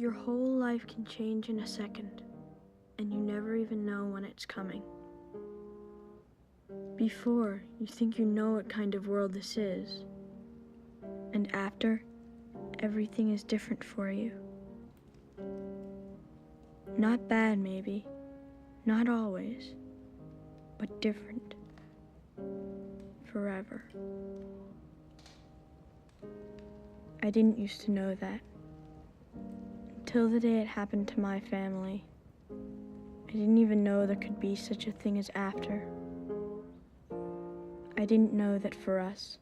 Your whole life can change in a second, and you never even know when it's coming. Before, you think you know what kind of world this is, and after, everything is different for you. Not bad, maybe, not always, but different. Forever. I didn't used to know that. Until the day it happened to my family. I didn't even know there could be such a thing as after. I didn't know that for us,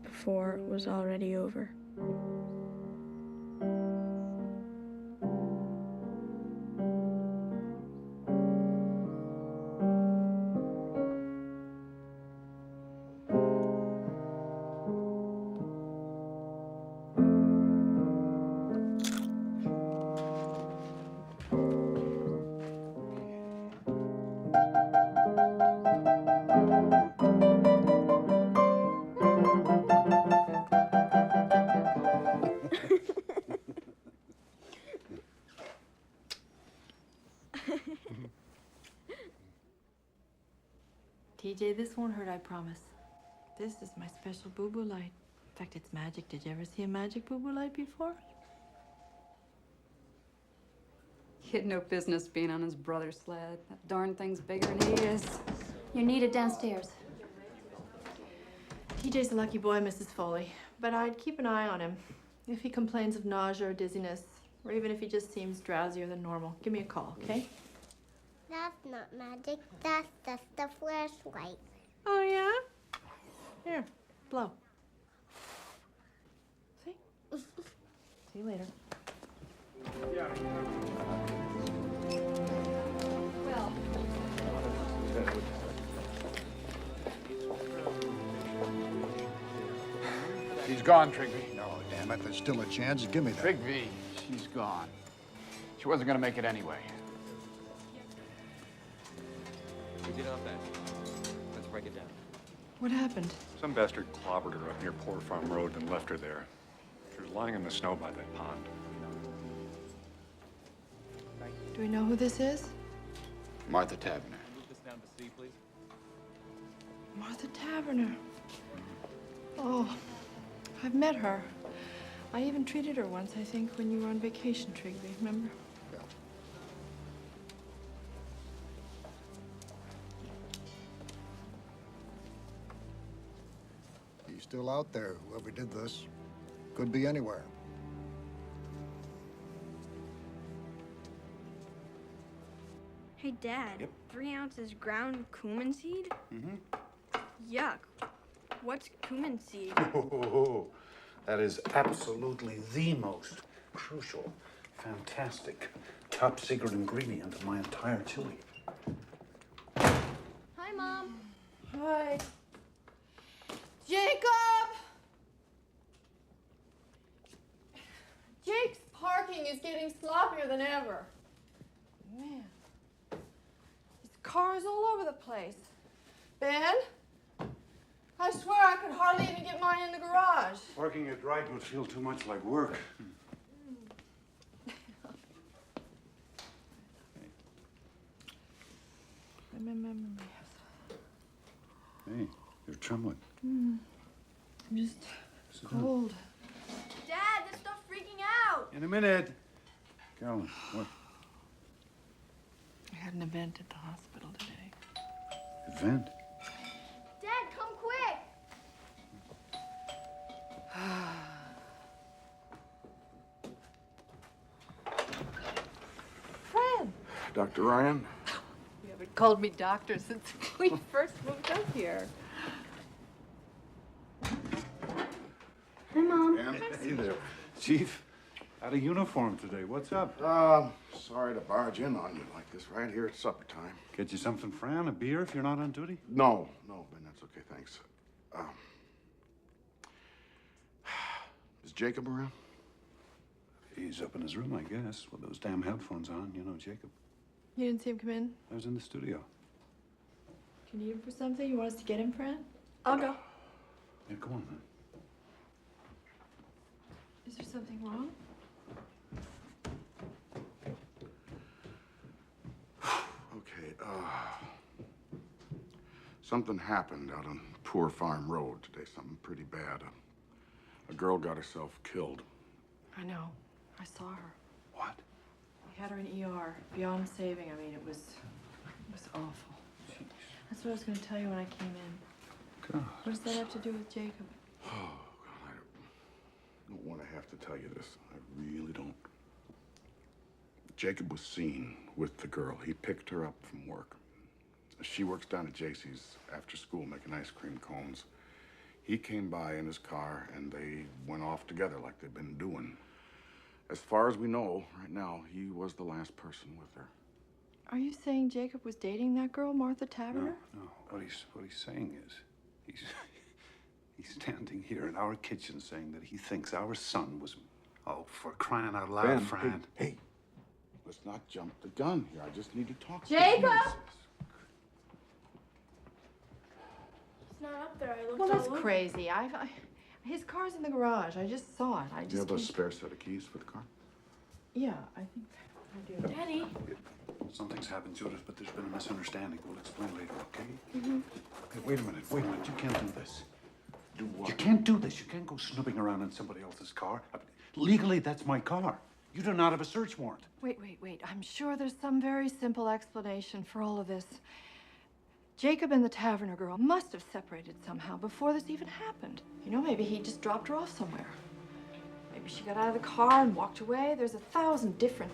before it was already over. TJ, this won't hurt, I promise. This is my special boo-boo light. In fact, it's magic. Did you ever see a magic boo-boo light before? He had no business being on his brother's sled. That darn thing's bigger than he is. You're needed downstairs. TJ's a lucky boy, Mrs. Foley. But I'd keep an eye on him. If he complains of nausea or dizziness, or even if he just seems drowsier than normal, give me a call, okay? That's not magic. That's just a flashlight. Oh, yeah? Here, blow. See? See you later. Well, She's gone, Trigby. No, damn it, there's still a chance. Give me that. Trigby, she's gone. She wasn't gonna make it anyway. We get off that. Let's break it down. What happened? Some bastard clobbered her up near Poor Farm Road and left her there. She was lying in the snow by that pond. Do we know who this is? Martha Tavener. Move this down to C, please. Martha Taverner. Oh, I've met her. I even treated her once, I think, when you were on vacation, Trigby, remember? He's still out there, whoever did this. Could be anywhere. Hey, Dad. Yep. 3 ounces ground cumin seed? Mm-hmm. Yuck. What's cumin seed? Oh, that is absolutely the most crucial, fantastic, top secret ingredient of my entire chili. Hi, Mom. Hi. Jacob! Jake's parking is getting sloppier than ever. Man. There's cars all over the place. Ben? I swear I could hardly even get mine in the garage. Working it right would feel too much like work. Hey, you're trembling. I'm just cold. Dad, this stuff's freaking out! In a minute. Carolyn, what? I had an event at the hospital today. Event? Dad, come quick! Fred! Dr. Ryan? You haven't called me doctor since we first moved up here. Hi, Mom. Hey there. Chief, out of uniform today. What's up? Sorry to barge in on you like this right here at supper time. Get you something, Fran? A beer if you're not on duty? No, Ben, that's okay, thanks. Is Jacob around? He's up in his room, I guess, with those damn headphones on. You know Jacob. You didn't see him come in? I was in the studio. Do you need him for something? You want us to get him, Fran? I'll go. Yeah, come on, man. Is there something wrong? Something happened out on Poor Farm Road today, something pretty bad. A girl got herself killed. I know. I saw her. What? We had her in ER, beyond saving. I mean, it was awful. That's what I was going to tell you when I came in. God. What does that have to do with Jacob? Oh, God, I don't want to have to tell you this. I really don't. Jacob was seen with the girl. He picked her up from work. She works down at JC's after school making ice cream cones. He came by in his car, and they went off together like they've been doing. As far as we know, right now, he was the last person with her. Are you saying Jacob was dating that girl, Martha Taverner? No. What he's saying is, he's standing here in our kitchen saying that he thinks our son was, oh, for crying out loud, Ben, Fran. hey, let's not jump the gun here. I just need to talk to Jacob! you. It's not up there. I looked Well, that's all over. crazy. His car's in the garage. I just saw it. Do you have a spare set of keys for the car? Yeah, I think I do. Daddy. Something's happened, Judith, but there's been a misunderstanding. We'll explain later, okay? Hey, wait a minute. You can't do this. Do what? You can't do this. You can't go snooping around in somebody else's car. Legally, that's my car. You do not have a search warrant. Wait. I'm sure there's some very simple explanation for all of this. Jacob and the Taverner girl must have separated somehow before this even happened. You know, maybe he just dropped her off somewhere. Maybe she got out of the car and walked away. There's 1,000 different...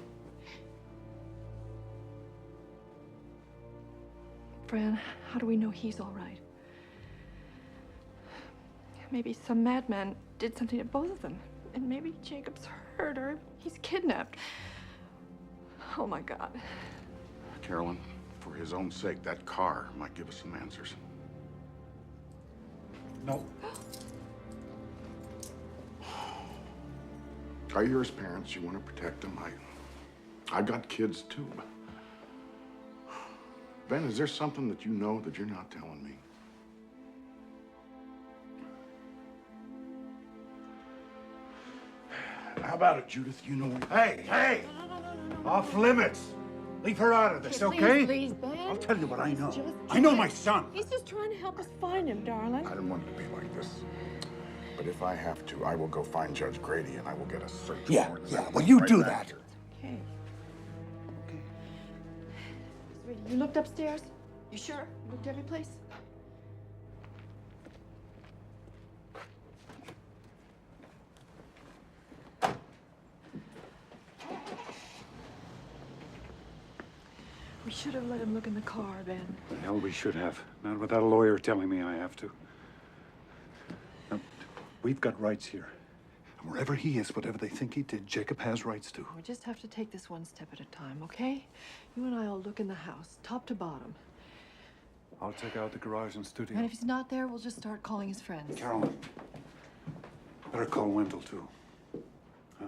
Fran, how do we know he's all right? Maybe some madman did something to both of them. And maybe Jacob's hurt or he's kidnapped. Oh, my God. Carolyn, for his own sake, that car might give us some answers. No. Are you his parents? You want to protect them? I got kids too. Ben, is there something that you know that you're not telling me? How about it, Judith? You know. Hey! Off limits. Leave her out of this, okay? Please, Ben. I'll tell you what I know. Just- I know my son. He's just trying to help us find him, darling. I didn't want it to be like this. But if I have to, I will go find Judge Grady and I will get a search warrant. Well, you Right do back that. here. Okay. Sweetie, you looked upstairs? You sure? You looked every place? We should have let him look in the car, Ben. The hell we should have. Not without a lawyer telling me I have to. Now, we've got rights here. And wherever he is, whatever they think he did, Jacob has rights to. We just have to take this one step at a time, okay? You and I will look in the house, top to bottom. I'll check out the garage and studio. And if he's not there, we'll just start calling his friends. Carolyn, better call Wendell, too. Huh?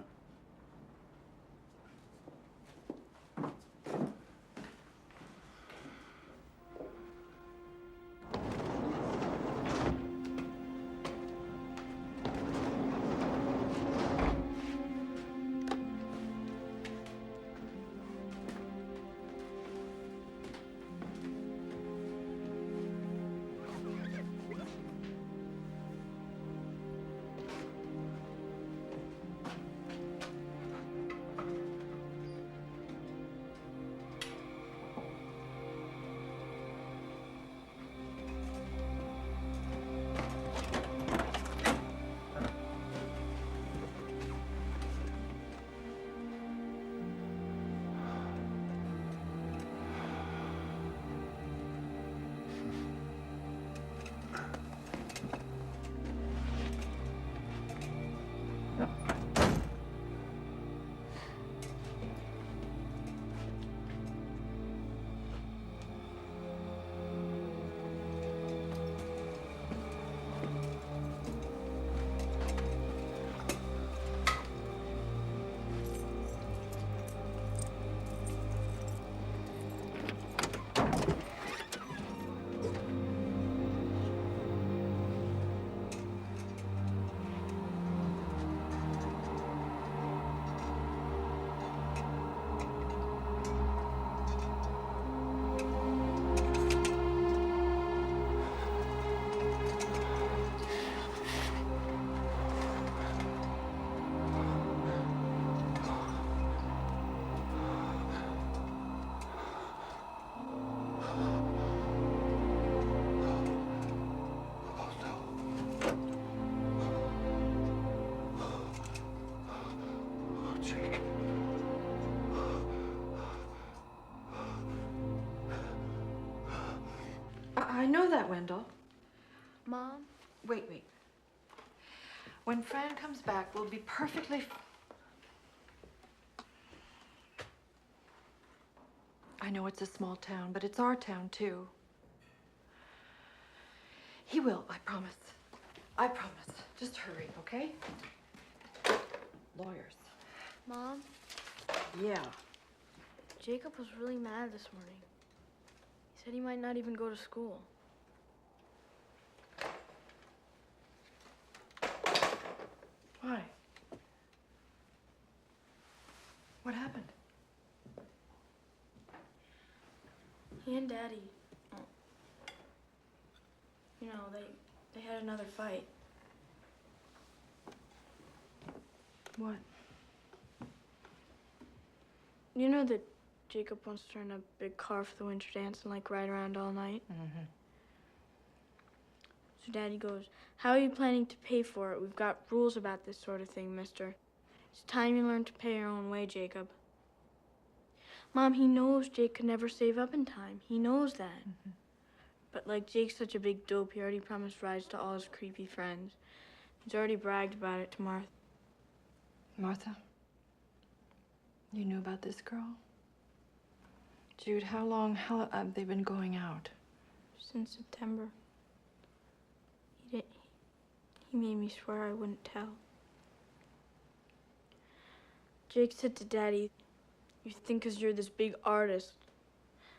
I know that, Wendell. Mom? Wait. When Fran comes back, we'll be perfectly... I know it's a small town, but it's our town, too. He will, I promise. I promise. Just hurry, okay? Lawyers. Mom? Yeah. Jacob was really mad this morning. He said he might not even go to school. Why? What happened? He and Daddy, you know, they had another fight. What? You know that Jacob wants to rent a big car for the winter dance and like ride around all night? Mm-hmm. So Daddy goes, "How are you planning to pay for it? We've got rules about this sort of thing, mister. It's time you learn to pay your own way, Jacob." Mom, he knows Jake could never save up in time. He knows that. Mm-hmm. But like Jake's such a big dope, he already promised rides to all his creepy friends. He's already bragged about it to Martha. Martha? You knew about this girl? Jude, how long have they been going out? Since September. He made me swear I wouldn't tell. Jake said to Daddy, "You think 'cause you're this big artist,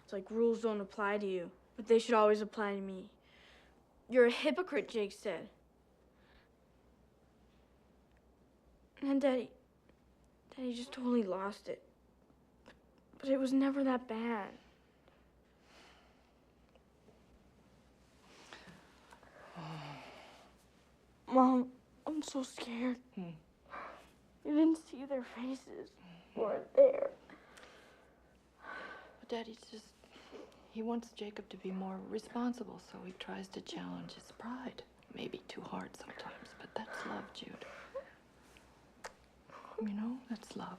it's like rules don't apply to you, but they should always apply to me. You're a hypocrite," Jake said. And Daddy just totally lost it. But it was never that bad. Mom, I'm so scared. You didn't see their faces. Weren't there. But Daddy's just... He wants Jacob to be more responsible, so he tries to challenge his pride. Maybe too hard sometimes, but that's love, Jude. You know, that's love.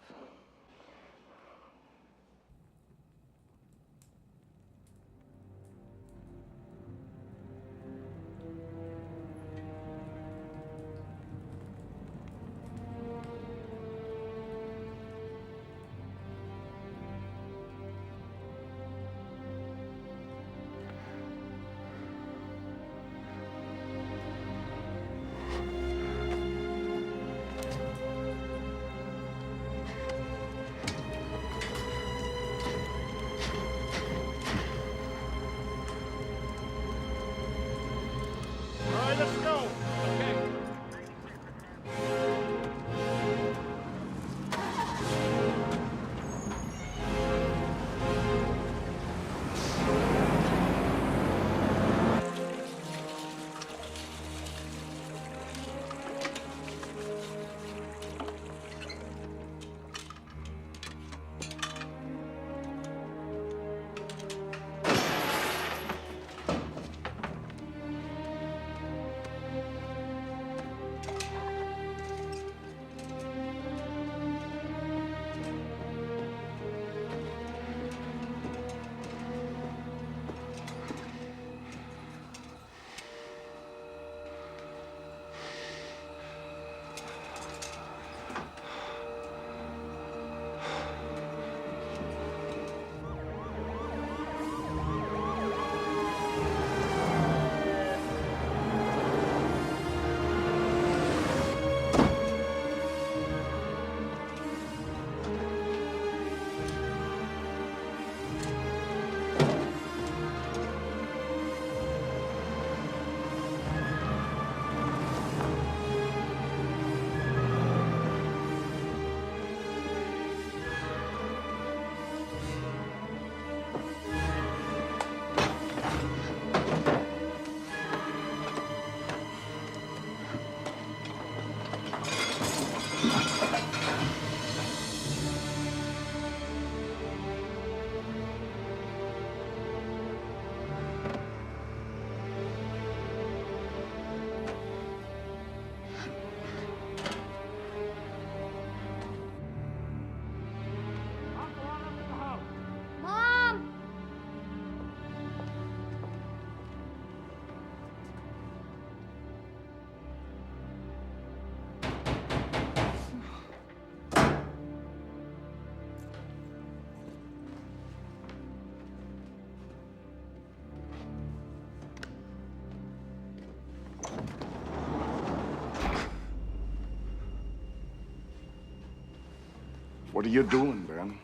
What are you doing, Ben?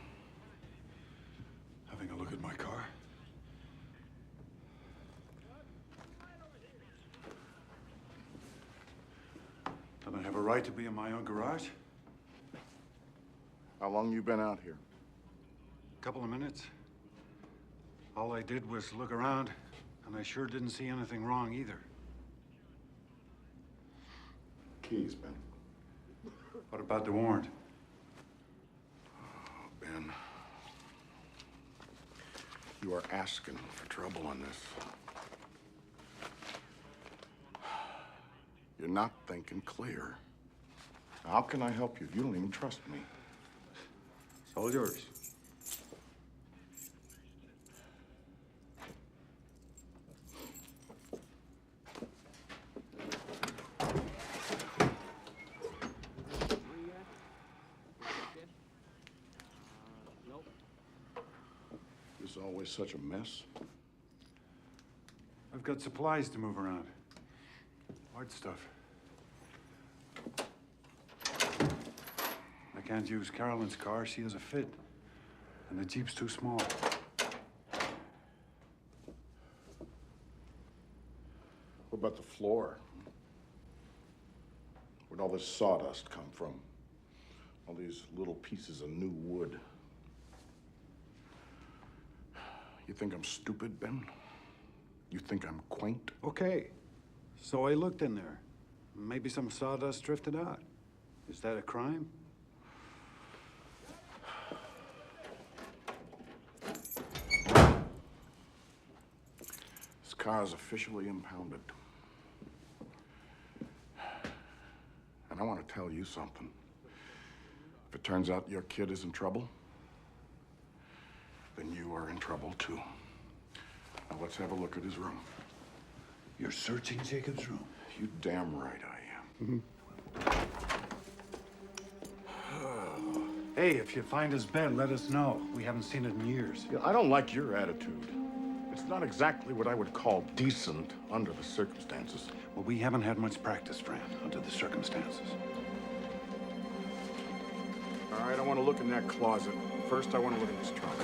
Having a look at my car. Don't I have a right to be in my own garage? How long you been out here? A couple of minutes. All I did was look around, and I sure didn't see anything wrong either. Keys, Ben. What about the warrant? Ben, you are asking for trouble on this. You're not thinking clear. How can I help you? You don't even trust me. It's all yours. This is always such a mess. I've got supplies to move around. Hard stuff. I can't use Carolyn's car. She has a fit. And the Jeep's too small. What about the floor? Where'd all this sawdust come from? All these little pieces of new wood. You think I'm stupid, Ben? You think I'm quaint? Okay. So I looked in there. Maybe some sawdust drifted out. Is that a crime? This car is officially impounded. And I want to tell you something. If it turns out your kid is in trouble, then you are in trouble too. Now let's have a look at his room. You're searching Jacob's room? You damn right I am. Hey, if you find his bed, let us know. We haven't seen it in years. I don't like your attitude. It's not exactly what I would call decent under the circumstances. Well, we haven't had much practice, Fran, under the circumstances. All right, I want to look in that closet. First, I want to look at this trunk.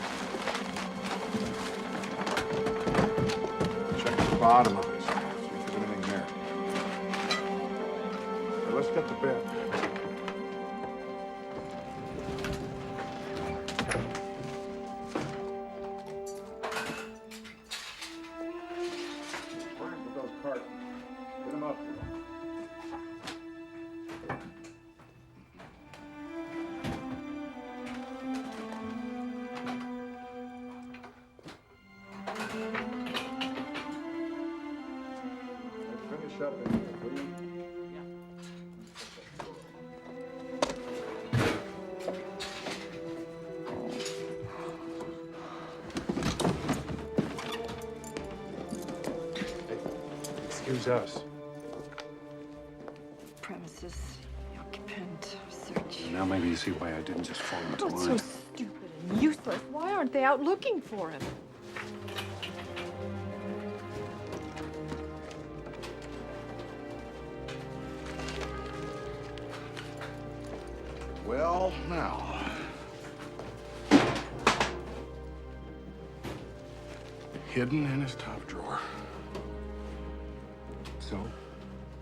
Check the bottom of it. See if there's anything there. Now, let's get to bed. Frank, with those cartons. Get them up here. Finish up in here, will you? Excuse us. Premises, occupant, search. Now maybe you see why I didn't just fall into Oh, it's line. so stupid and useless. Why aren't they out looking for him? Well, now. Hidden in his top drawer.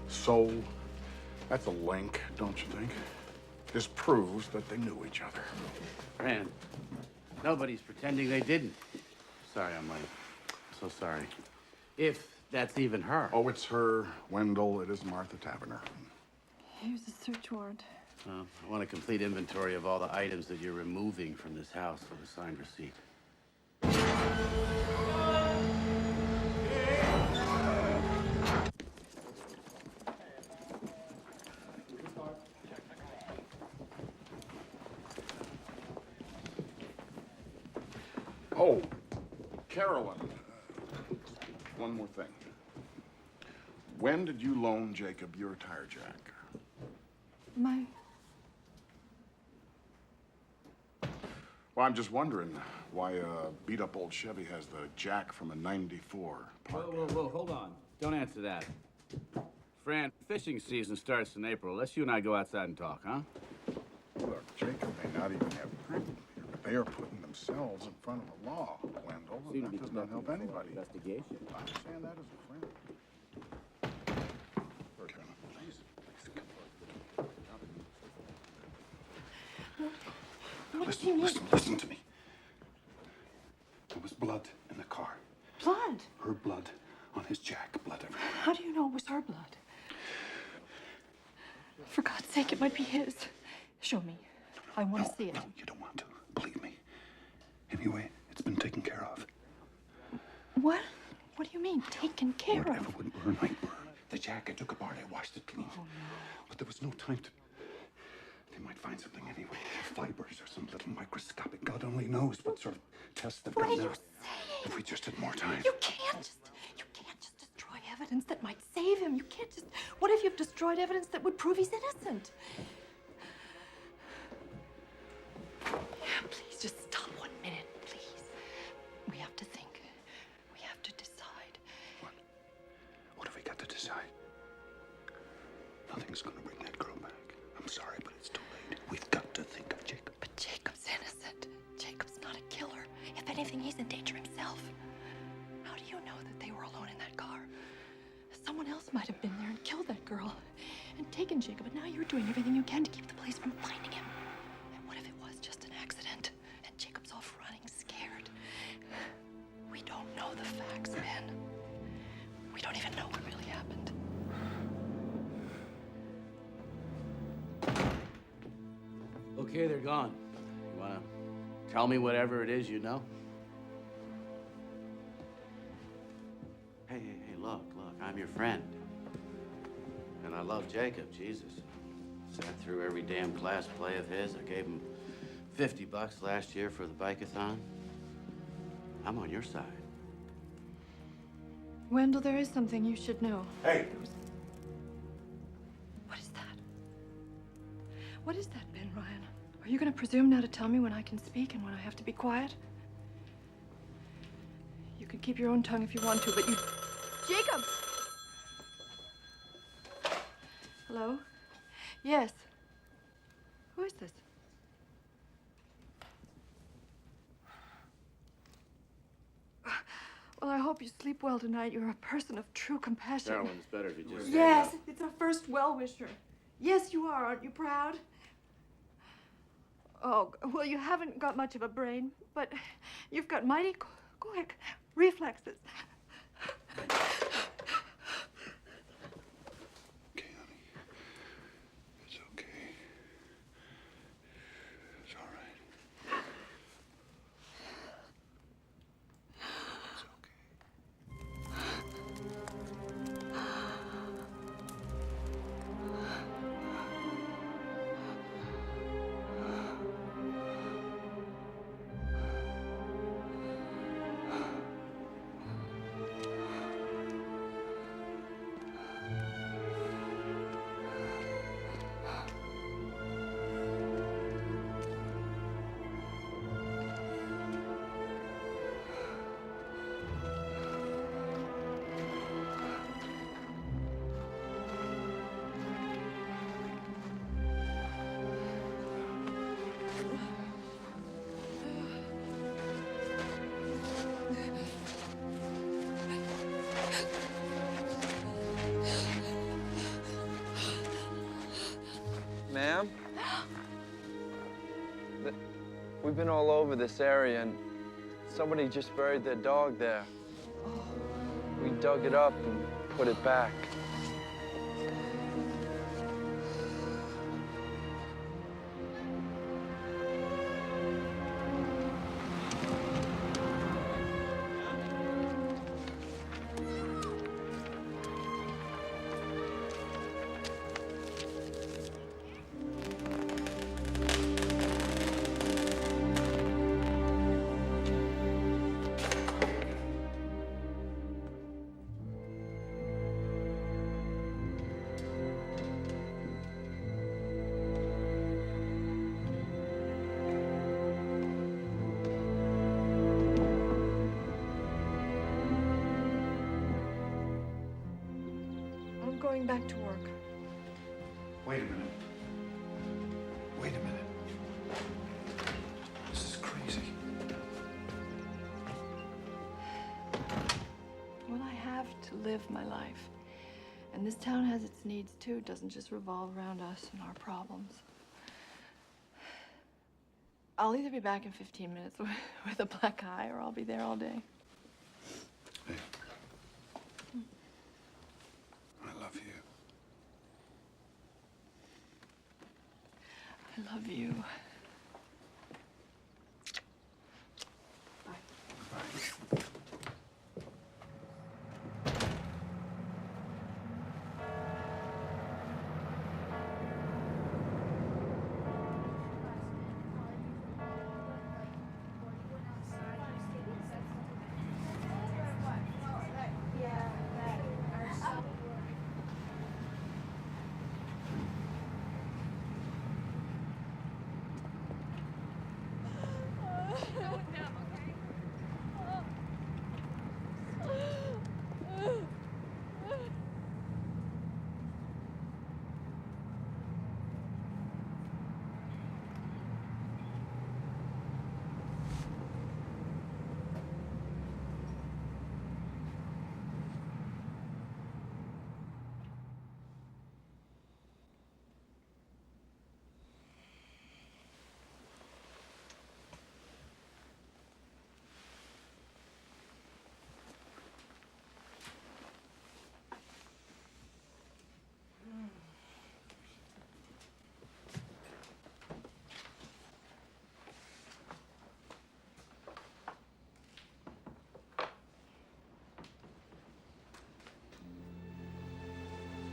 So, that's a link, don't you think? This proves that they knew each other. Fran, nobody's pretending they didn't. Sorry I'm late. So sorry. If that's even her. Oh, it's her, Wendell. It is Martha Taverner. Here's the search warrant. I want a complete inventory of all the items that you're removing from this house with a signed receipt. Oh, Carolyn. One more thing. When did you loan Jacob your tire jack? My... Well, I'm just wondering why a beat-up old Chevy has the jack from a '94 Park. Whoa, hold on. Don't answer that. Fran, fishing season starts in April. Let's you and I go outside and talk, huh? Look, Jacob may not even have proof here, but they are putting themselves in front of the law, Wendell. That does not help anybody. Investigation. I understand that as a friend. Kevin, please, Listen to me. There was blood in the car. Blood? Her blood on his jack, blood everywhere. How do you know it was her blood? For God's sake, it might be his. Show me. I want to see it. No, you don't want to. Believe me. Anyway, it's been taken care of. What? What do you mean, taken care Whatever of? would burn might burn. The jack, I took apart, I washed it clean. Oh, no. But there was no time to... They might find something anyway. Fibers or some little microscopic... God only knows what sort of tests they've What done are now. you saying? If we just had more time. You can't just destroy evidence that might save him. You can't just... What if you've destroyed evidence that would prove he's innocent? Please, just stop 1 minute, please. We have to think. We have to decide. What have we got to decide? Nothing's gonna bring that girl back. I'm sorry, but it's too late. We've got to think of Jacob. But Jacob's innocent. Jacob's not a killer. If anything, he's in danger himself. How do you know that they were alone in that car? Someone else might have been there and killed that girl and taken Jacob, and now you're doing everything you can to keep the police from finding him. And what if it was just an accident and Jacob's off running scared? We don't know the facts, Ben. We don't even know what really happened. Okay, they're gone. You wanna tell me whatever it is you know? Hey, look, I'm your friend. And I love Jacob, Jesus. Sat through every damn class play of his. I gave him $50 last year for the bike-a-thon. I'm on your side. Wendell, there is something you should know. Hey! What is that? What is that, Ben Ryan? Are you going to presume now to tell me when I can speak and when I have to be quiet? You can keep your own tongue if you want to, but you... Jacob! Hello? Yes. Who is this? Well, I hope you sleep well tonight. You're a person of true compassion. Darwin, it's better if you just... Yes, it's our first well-wisher. Yes, you are. Aren't you proud? Oh, well, you haven't got much of a brain, but you've got mighty quick reflexes. Okay, honey. It's okay. It's all right. It's Ma'am? We've been all over this area, and somebody just buried their dog there. We dug it up and put it back. I'm going back to work. Wait a minute. Wait a minute. easy. Well, I have to live my life. And this town has its needs too. It doesn't just revolve around us and our problems. I'll either be back in 15 minutes with a black eye or I'll be there all day. Hey. I love you. I love you.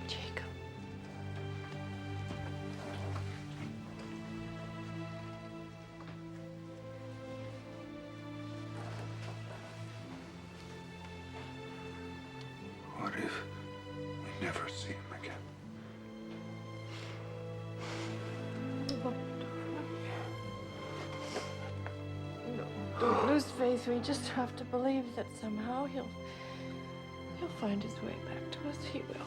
Jacob. What if we never see him again? Don't lose faith. We just have to believe that somehow he'll find his way back to us. He will.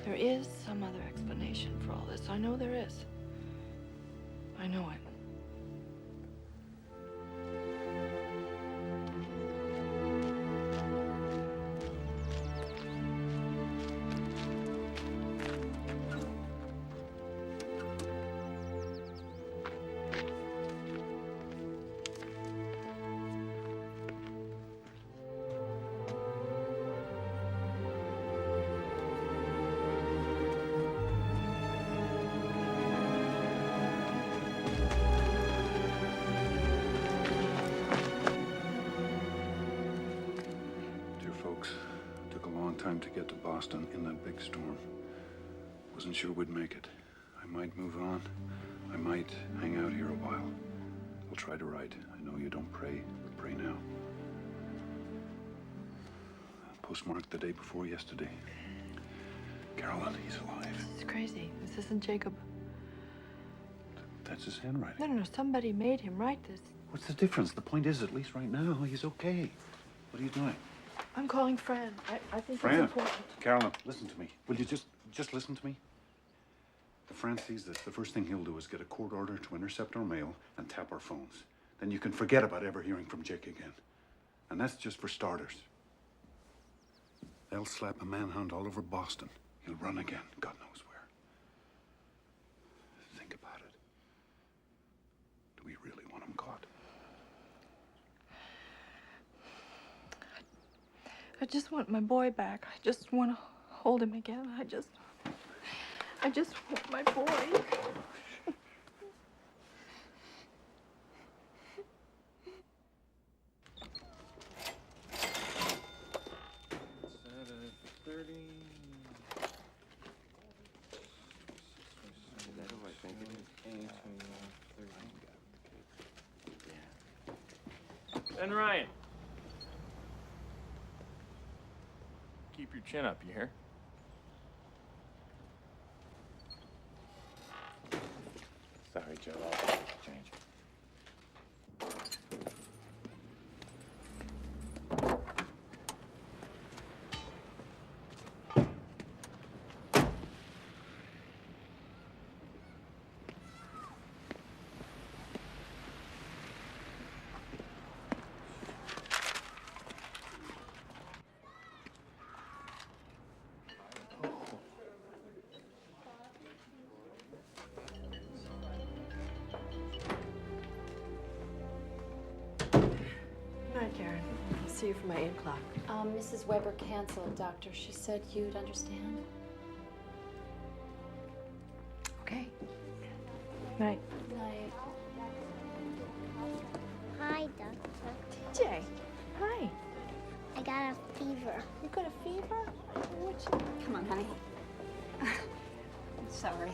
There is some other explanation for all this. I know there is. I know it. Time to get to Boston in that big storm. Wasn't sure we'd make it. I might move on. I might hang out here a while. I'll try to write. I know you don't pray, but pray now. Postmarked the day before yesterday. Carolyn, he's alive. This is crazy. This isn't Jacob. That's his handwriting. No. Somebody made him write this. What's the difference? The point is, at least right now, he's okay. What are you doing? I'm calling Fran. I think Fran, it's important. Carolyn, listen to me. Will you just listen to me? If Fran sees this, the first thing he'll do is get a court order to intercept our mail and tap our phones. Then you can forget about ever hearing from Jake again. And that's just for starters. They'll slap a manhunt all over Boston. He'll run again, God knows where. Think about it. Do we really want him caught? I just want my boy back. I just want to hold him again. I just want my boy. Ben Ryan. Keep your chin up, you hear? Sorry, Joe. I'll change. see you for my 8 o'clock. Mrs. Weber canceled, Doctor. She said you'd understand. Okay. Night. Night. Hi, Doctor. TJ. Hi. I got a fever. You got a fever? Come on, honey. I'm sorry.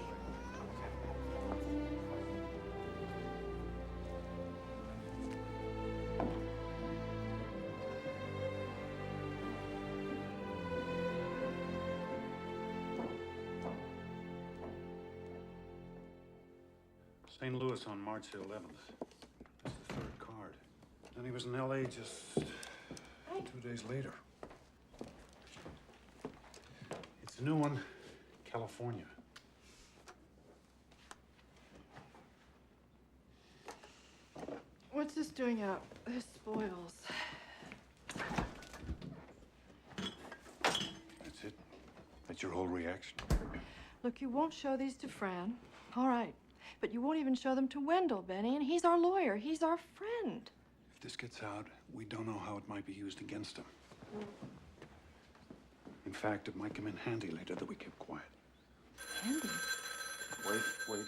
St. Louis on March 11th. That's the third card. Then he was in LA just 2 days later. It's a new one, California. What's this doing out? This spoils. That's it? That's your whole reaction? Look, you won't show these to Fran. All right. But you won't even show them to Wendell, Benny, and he's our lawyer. He's our friend. If this gets out, we don't know how it might be used against him. In fact, it might come in handy later that we keep quiet. Handy? Wait.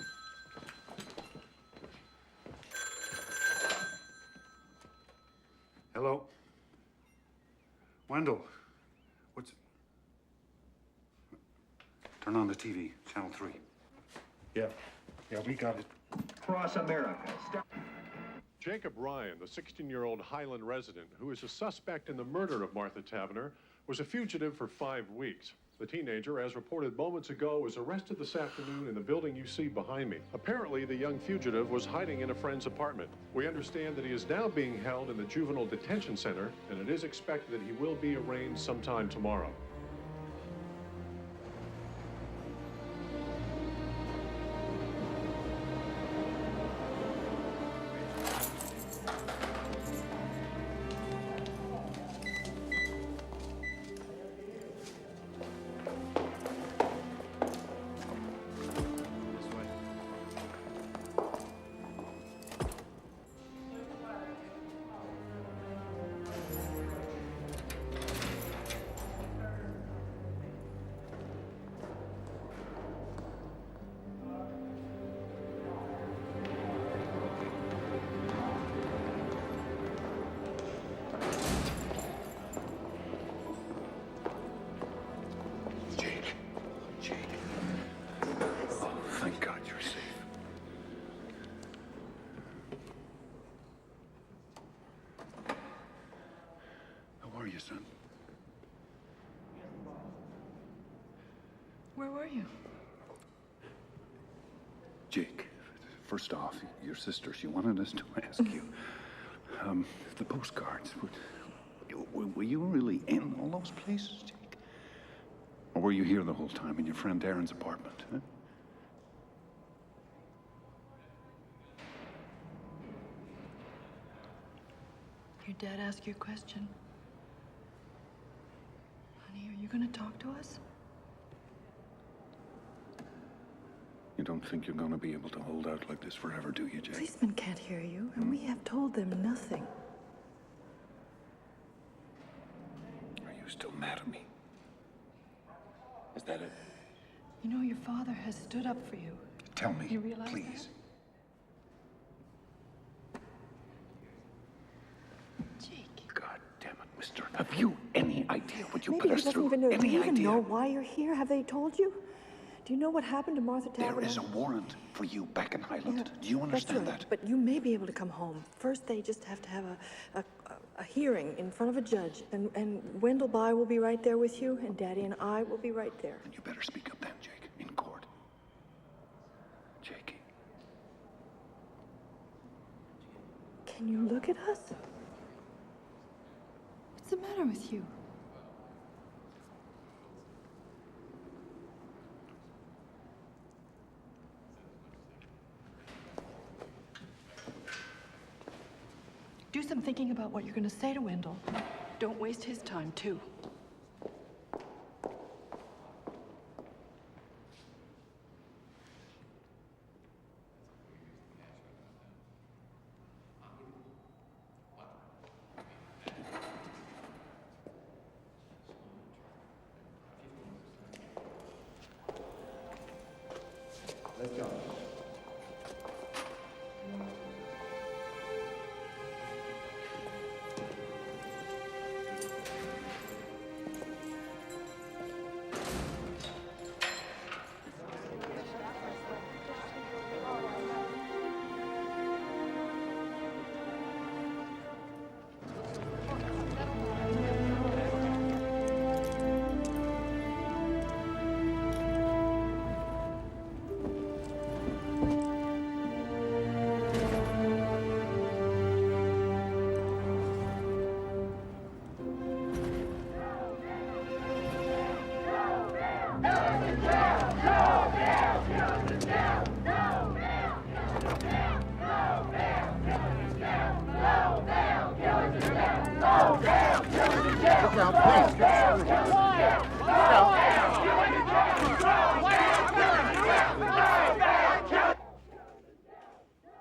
Hello? Wendell, what's... Turn on the TV, channel 3. Yeah, we got it. Across America. Jacob Ryan, the 16-year-old Highland resident who is a suspect in the murder of Martha Tavener, was a fugitive for 5 weeks. The teenager, as reported moments ago, was arrested this afternoon in the building you see behind me. Apparently, the young fugitive was hiding in a friend's apartment. We understand that he is now being held in the juvenile detention center, and it is expected that he will be arraigned sometime tomorrow. Thank God you're safe. How are you, son? Where were you? Jake, first off, your sister, she wanted us to ask you, the postcards, were you really in all those places, Jake? Or were you here the whole time in your friend Aaron's apartment, huh? Your dad asked you a question. Honey, are you gonna talk to us? You don't think you're going to be able to hold out like this forever, do you, Jake? Policemen can't hear you, and we have told them nothing. Are you still mad at me? Is that it? You know, your father has stood up for you. Tell me, You realize please. God damn it, mister. Have you any idea what you Maybe put he us doesn't through? even know. Do Any you even idea? know why you're here? Have they told you? Do you know what happened to Martha Tavener? There is a warrant for you back in Highland. Yeah, Do you understand that's right. that? But you may be able to come home. First, they just have to have a hearing in front of a judge, and Wendell By will be right there with you, and Daddy and I will be right there. You better speak up then, Jake, in court. Jakey. Can you look at us? What's the matter with you? Do some thinking about what you're going to say to Wendell. Don't waste his time, too.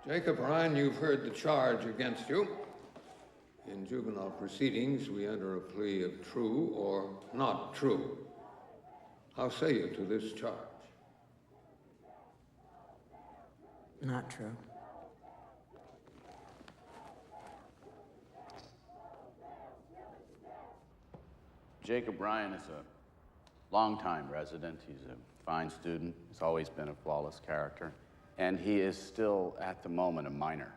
Jacob Ryan, you've heard the charge against you. In juvenile proceedings, we enter a plea of true or not true. How say you to this charge? Not true. Jacob Ryan is a longtime resident. He's a fine student. He's always been a flawless character. And he is still, at the moment, a minor.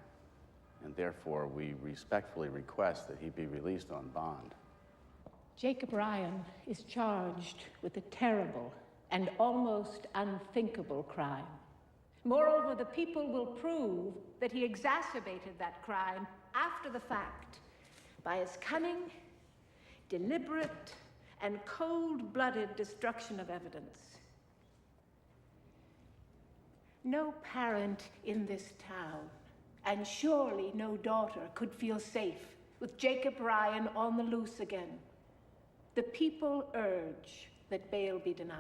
And therefore, we respectfully request that he be released on bond. Jacob Ryan is charged with a terrible and almost unthinkable crime. Moreover, the people will prove that he exacerbated that crime after the fact by his cunning, deliberate, and cold-blooded destruction of evidence. No parent in this town, and surely no daughter, could feel safe with Jacob Ryan on the loose again. The people urge that bail be denied.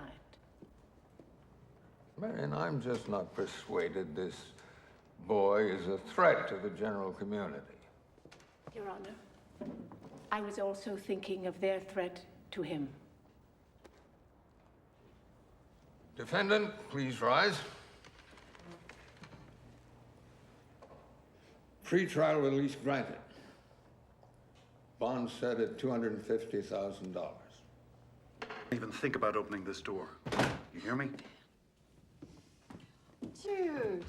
Marion, I'm just not persuaded this boy is a threat to the general community. Your Honor, I was also thinking of their threat to him. Defendant, please rise. Pre-trial release granted. Bond set at $250,000. Even think about opening this door. You hear me? Jude.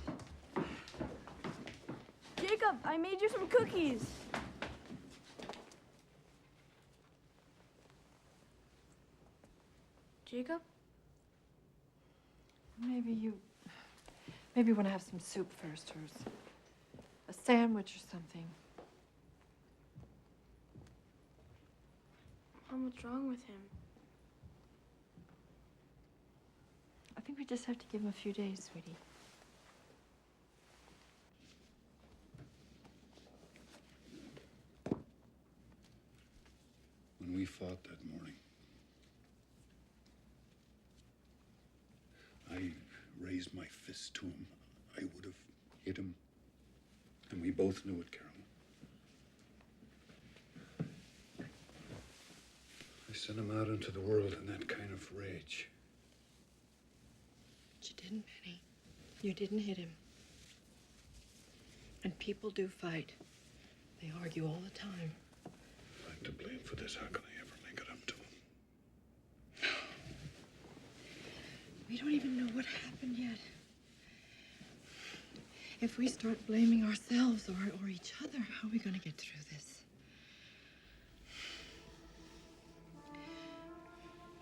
Jacob, I made you some cookies. Jacob? Maybe you want to have some soup first, or a sandwich or something. Mom, what's wrong with him? I think we just have to give him a few days, sweetie. When we fought that morning, I raised my fist to him. I would have hit him. And we both knew it, Carolyn. I sent him out into the world in that kind of rage. But you didn't, Penny. You didn't hit him. And people do fight. They argue all the time. If I'm to blame for this, how can I ever make it up to him? We don't even know what happened yet. If we start blaming ourselves or each other, how are we going to get through this?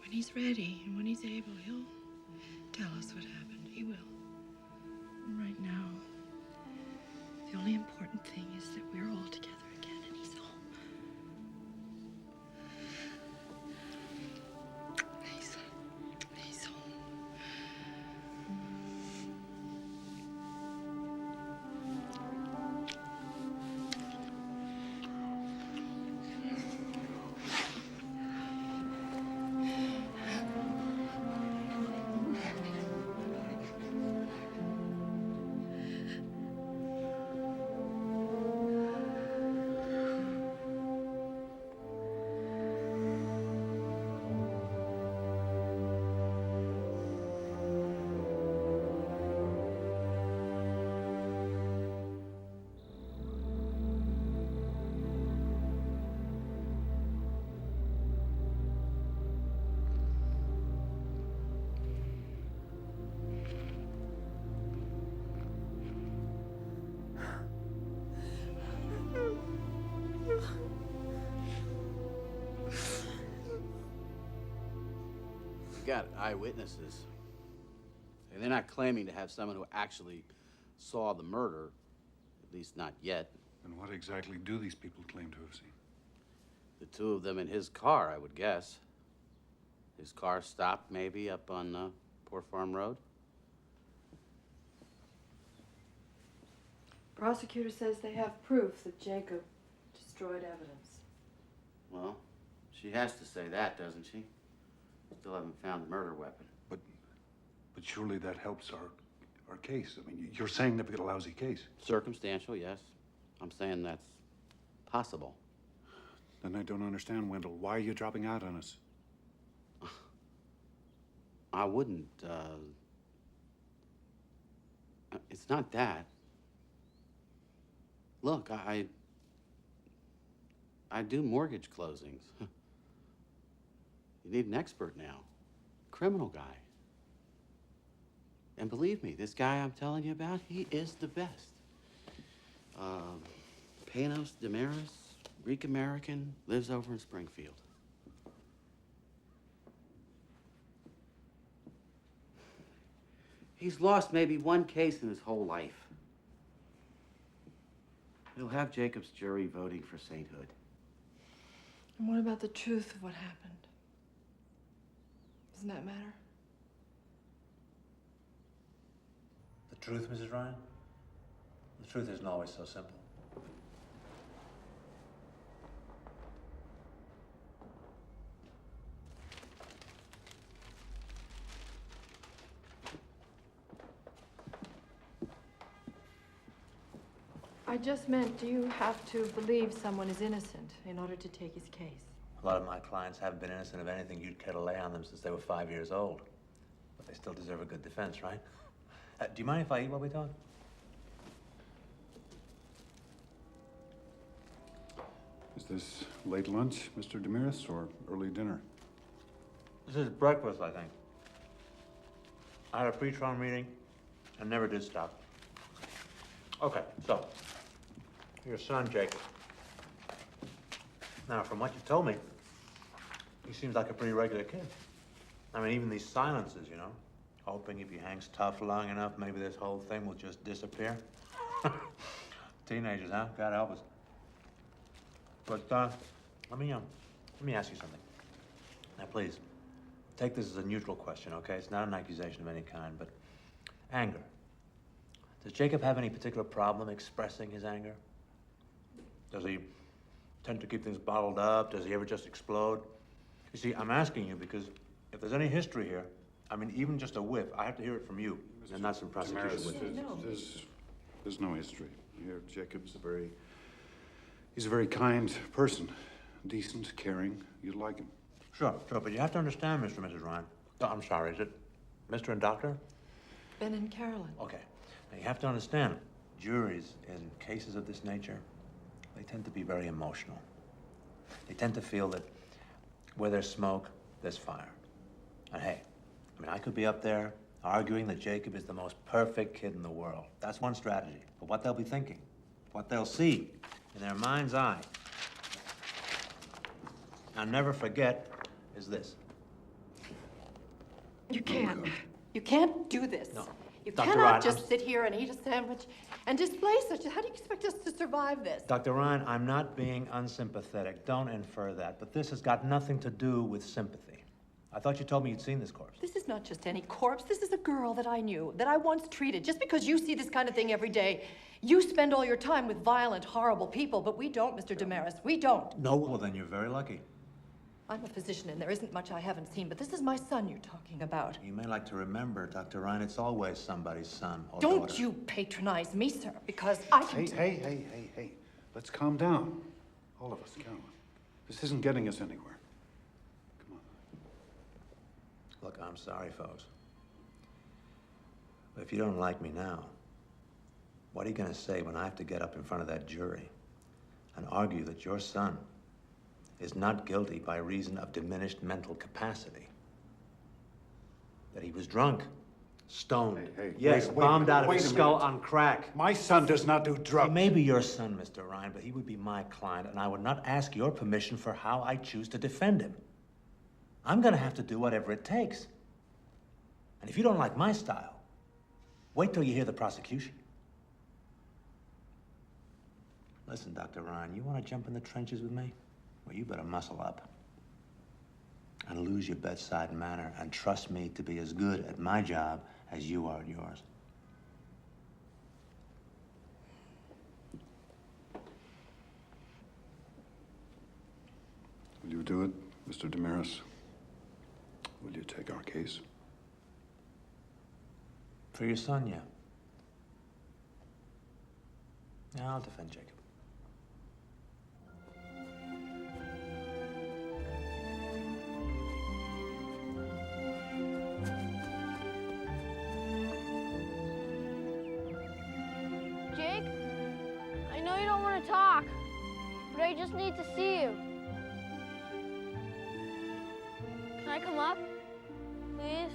When he's ready and when he's able, he'll tell us what happened. He will. And right now, the only important thing is that we're all together again and he's home. He's home. Got eyewitnesses. And they're not claiming to have someone who actually saw the murder, at least not yet. And what exactly do these people claim to have seen? The two of them in his car, I would guess. His car stopped maybe up on Poor Farm Road. Prosecutor says they have proof that Jacob destroyed evidence. Well, She has to say that, doesn't she? Still haven't found the murder weapon. But surely that helps our case. I mean, you're saying they've got a lousy case. Circumstantial, yes. I'm saying that's possible. Then I don't understand, Wendell. Why are you dropping out on us? I wouldn't, it's not that. Look, I do mortgage closings. You need an expert now. Criminal guy. And believe me, this guy I'm telling you about, he is the best. Panos Damaris, Greek-American, lives over in Springfield. He's lost maybe one case in his whole life. He'll have Jacob's jury voting for sainthood. And what about the truth of what happened? Doesn't that matter? The truth, Mrs. Ryan? The truth isn't always so simple. I just meant, do you have to believe someone is innocent in order to take his case? A lot of my clients haven't been innocent of anything you'd care to lay on them since they were 5 years old. But they still deserve a good defense, right? Do you mind if I eat while we talk? Is this late lunch, Mr. Damaris, or early dinner? This is breakfast, I think. I had a pre-trial meeting and never did stop. Okay, so, your son, Jacob. Now, from what you told me, he seems like a pretty regular kid. I mean, even these silences, you know, hoping if he hangs tough long enough, maybe this whole thing will just disappear. Teenagers, huh? God help us. But, let me ask you something. Now, please, take this as a neutral question, okay? It's not an accusation of any kind, but anger. Does Jacob have any particular problem expressing his anger? Does he tend to keep things bottled up? Does he ever just explode? You see, I'm asking you because if there's any history here, I mean, even just a whiff, I have to hear it from you, and not some prosecution witness. There's no history here. Jacob's he's a very kind person. Decent, caring. You'd like him. Sure, but you have to understand, Mr. and Mrs. Ryan. Oh, I'm sorry, is it Mr. and Doctor? Ben and Carolyn. Okay. Now, you have to understand, juries in cases of this nature, they tend to be very emotional. They tend to feel that where there's smoke, there's fire. And hey, I mean, I could be up there arguing that Jacob is the most perfect kid in the world. That's one strategy. But what they'll be thinking, what they'll see in their mind's eye, I'll never forget, is this. You can't. You can't do this. No. You Dr. cannot Ryan, just sit here and eat a sandwich and display such a... How do you expect us to survive this? Dr. Ryan, I'm not being unsympathetic. Don't infer that. But this has got nothing to do with sympathy. I thought you told me you'd seen this corpse. This is not just any corpse. This is a girl that I knew, that I once treated. Just because you see this kind of thing every day, you spend all your time with violent, horrible people, but we don't, Mr. Damaris. We don't. No, well, then you're very lucky. I'm a physician, and there isn't much I haven't seen, but this is my son you're talking about. You may like to remember, Dr. Ryan, it's always somebody's son or Don't daughter. you patronize me, sir, because I can... Hey. Let's calm down. All of us, come on. This isn't getting us anywhere. Come on. Look, I'm sorry, folks. But if you don't like me now, what are you going to say when I have to get up in front of that jury and argue that your son is not guilty by reason of diminished mental capacity? That he was drunk, stoned, yes, bombed out of his skull on crack. My son does not do drugs. He may be your son, Mr. Ryan, but he would be my client, and I would not ask your permission for how I choose to defend him. I'm gonna have to do whatever it takes. And if you don't like my style, wait till you hear the prosecution. Listen, Dr. Ryan, you want to jump in the trenches with me? Well, you better muscle up and lose your bedside manner and trust me to be as good at my job as you are at yours. Will you do it? Mr. Damaris, will you take our case? For your son, yeah. Yeah, I'll defend Jacob. Jake, I know you don't want to talk, but I just need to see you. Can I come up, please?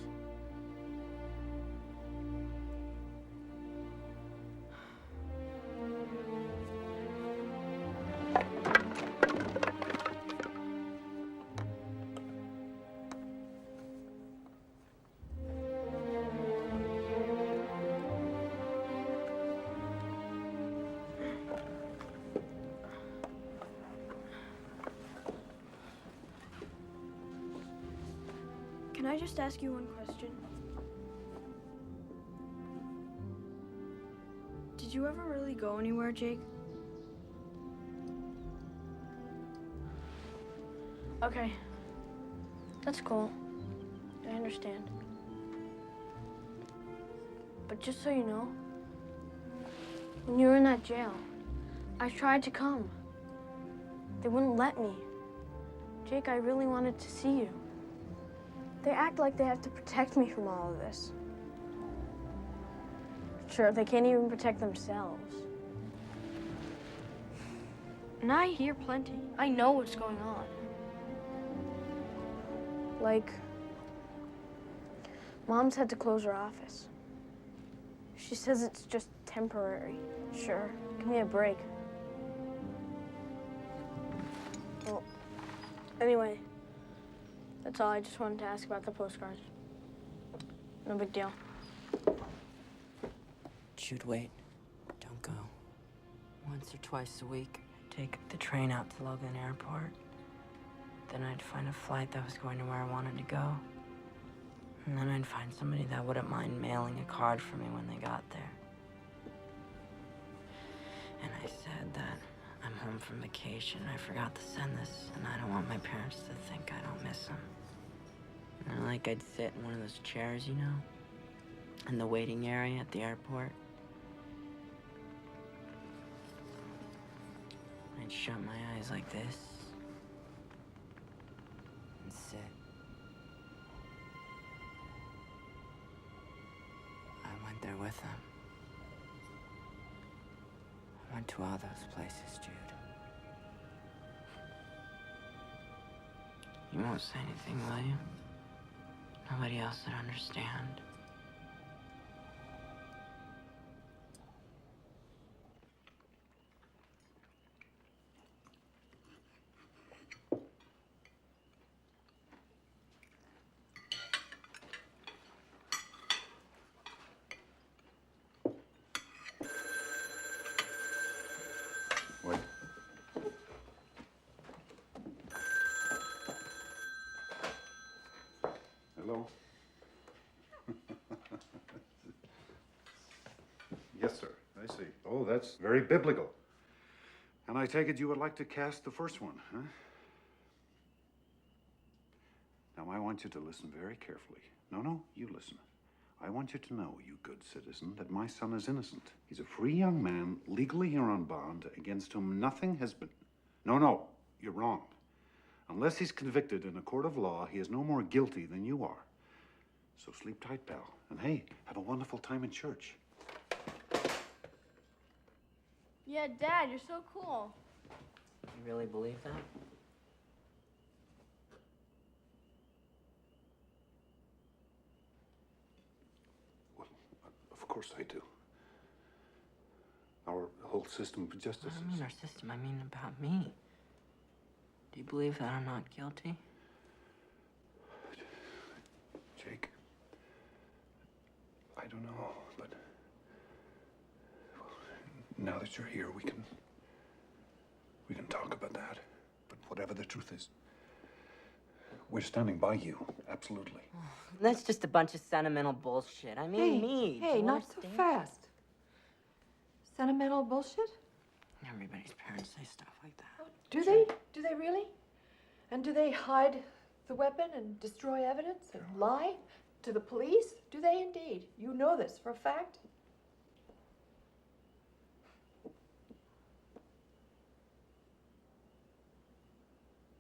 Can I just ask you one question? Did you ever really go anywhere, Jake? Okay. That's cool. I understand. But just so you know, when you were in that jail, I tried to come. They wouldn't let me. Jake, I really wanted to see you. They act like they have to protect me from all of this. Sure, they can't even protect themselves. And I hear plenty. I know what's going on. Like, Mom's had to close her office. She says it's just temporary. Sure, give me a break. Well, anyway, that's all. I just wanted to ask about the postcards. No big deal. Jude, wait. Don't go. Once or twice a week, I'd take the train out to Logan Airport. Then I'd find a flight that was going to where I wanted to go. And then I'd find somebody that wouldn't mind mailing a card for me when they got there. And I said that I'm home from vacation. I forgot to send this, and I don't want my parents to think I don't miss them. And like I'd sit in one of those chairs, you know, in the waiting area at the airport. I'd shut my eyes like this and sit. I went there with them. I went to all those places, Jude. You won't say anything, will you? Nobody else would understand. Wait. Hello? Yes, sir. I see. Oh, that's very biblical. And I take it you would like to cast the first one, huh? Now, I want you to listen very carefully. No, you listen. I want you to know, you good citizen, that my son is innocent. He's a free young man, legally here on bond, against whom nothing has been... No, you're wrong. Unless he's convicted in a court of law, he is no more guilty than you are. So sleep tight, pal. And hey, have a wonderful time in church. Yeah, Dad, you're so cool. You really believe that? Of course I do. Our whole system of justice I don't mean our system, I mean about me. Do you believe that I'm not guilty? Jake, I don't know, but now that you're here, we can talk about that. But whatever the truth is, we're standing by you, absolutely. That's just a bunch of sentimental bullshit. I mean, me. Hey, not so George, fast. Sentimental bullshit? Everybody's parents say stuff like that. Do they? Do they really? And do they hide the weapon and destroy evidence and lie to the police? Do they indeed? You know this for a fact?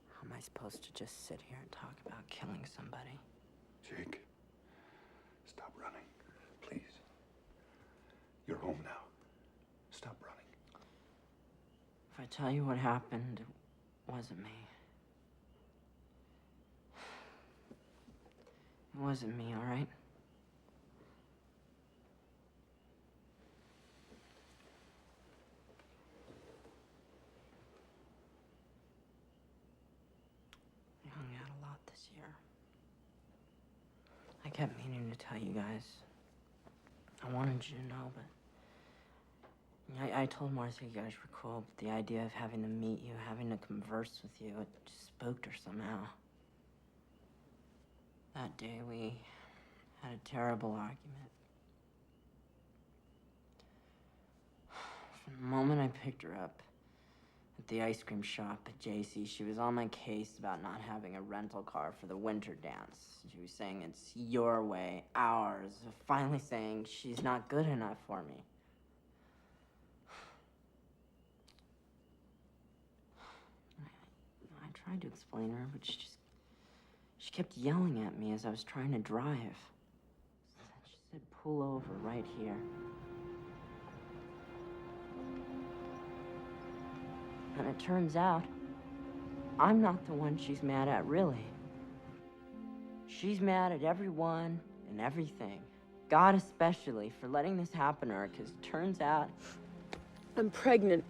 How am I supposed to just sit here and talk about killing somebody? Jake, stop running, please. You're home now. Stop running. If I tell you what happened, it wasn't me. It wasn't me, all right? I hung out a lot this year. I kept meaning to tell you guys. I wanted you to know, but I told Martha you guys were cool, but the idea of having to meet you, having to converse with you, it just spooked her somehow. That day we had a terrible argument. From the moment I picked her up at the ice cream shop at JC, she was on my case about not having a rental car for the winter dance. She was saying it's your way, ours, finally saying she's not good enough for me. I tried to explain to her, but she kept yelling at me as I was trying to drive. She said, pull over right here. And it turns out, I'm not the one she's mad at, really. She's mad at everyone and everything. God especially for letting this happen to her, because it turns out I'm pregnant.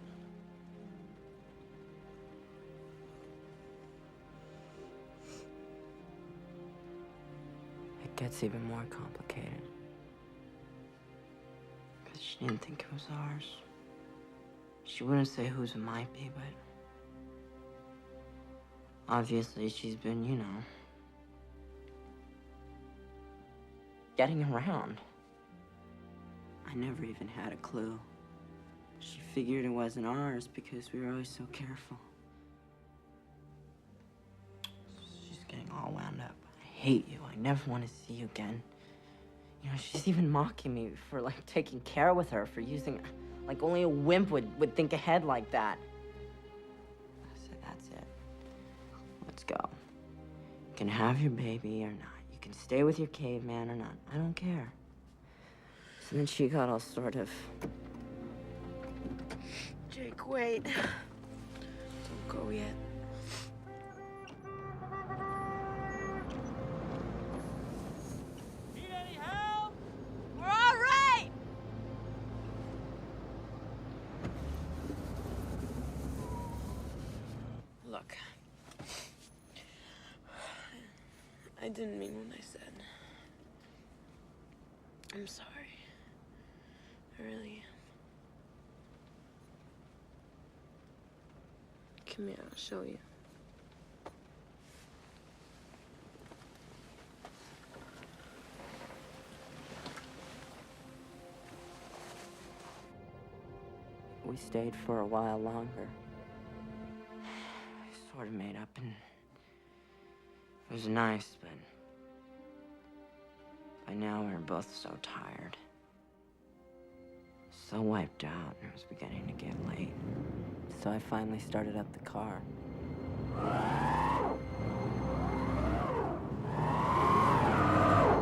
It gets even more complicated. Because she didn't think it was ours. She wouldn't say whose it might be, but obviously she's been, you know, getting around. I never even had a clue. She figured it wasn't ours because we were always so careful. She's getting all wound up. I hate you. I never want to see you again. You know, she's even mocking me for, like, taking care with her, for using, like, only a wimp would think ahead like that. I said, that's it. Let's go. You can have your baby or not. You can stay with your caveman or not. I don't care. So then she got all sort of... Jake, wait. Don't go yet. Need any help? We're all right! Look. I didn't mean what I said. I'm sorry. I really am. Come here, I'll show you. We stayed for a while longer. We sort of made up, and it was nice, but by now we were both so tired. So wiped out, and it was beginning to get late. So I finally started up the car.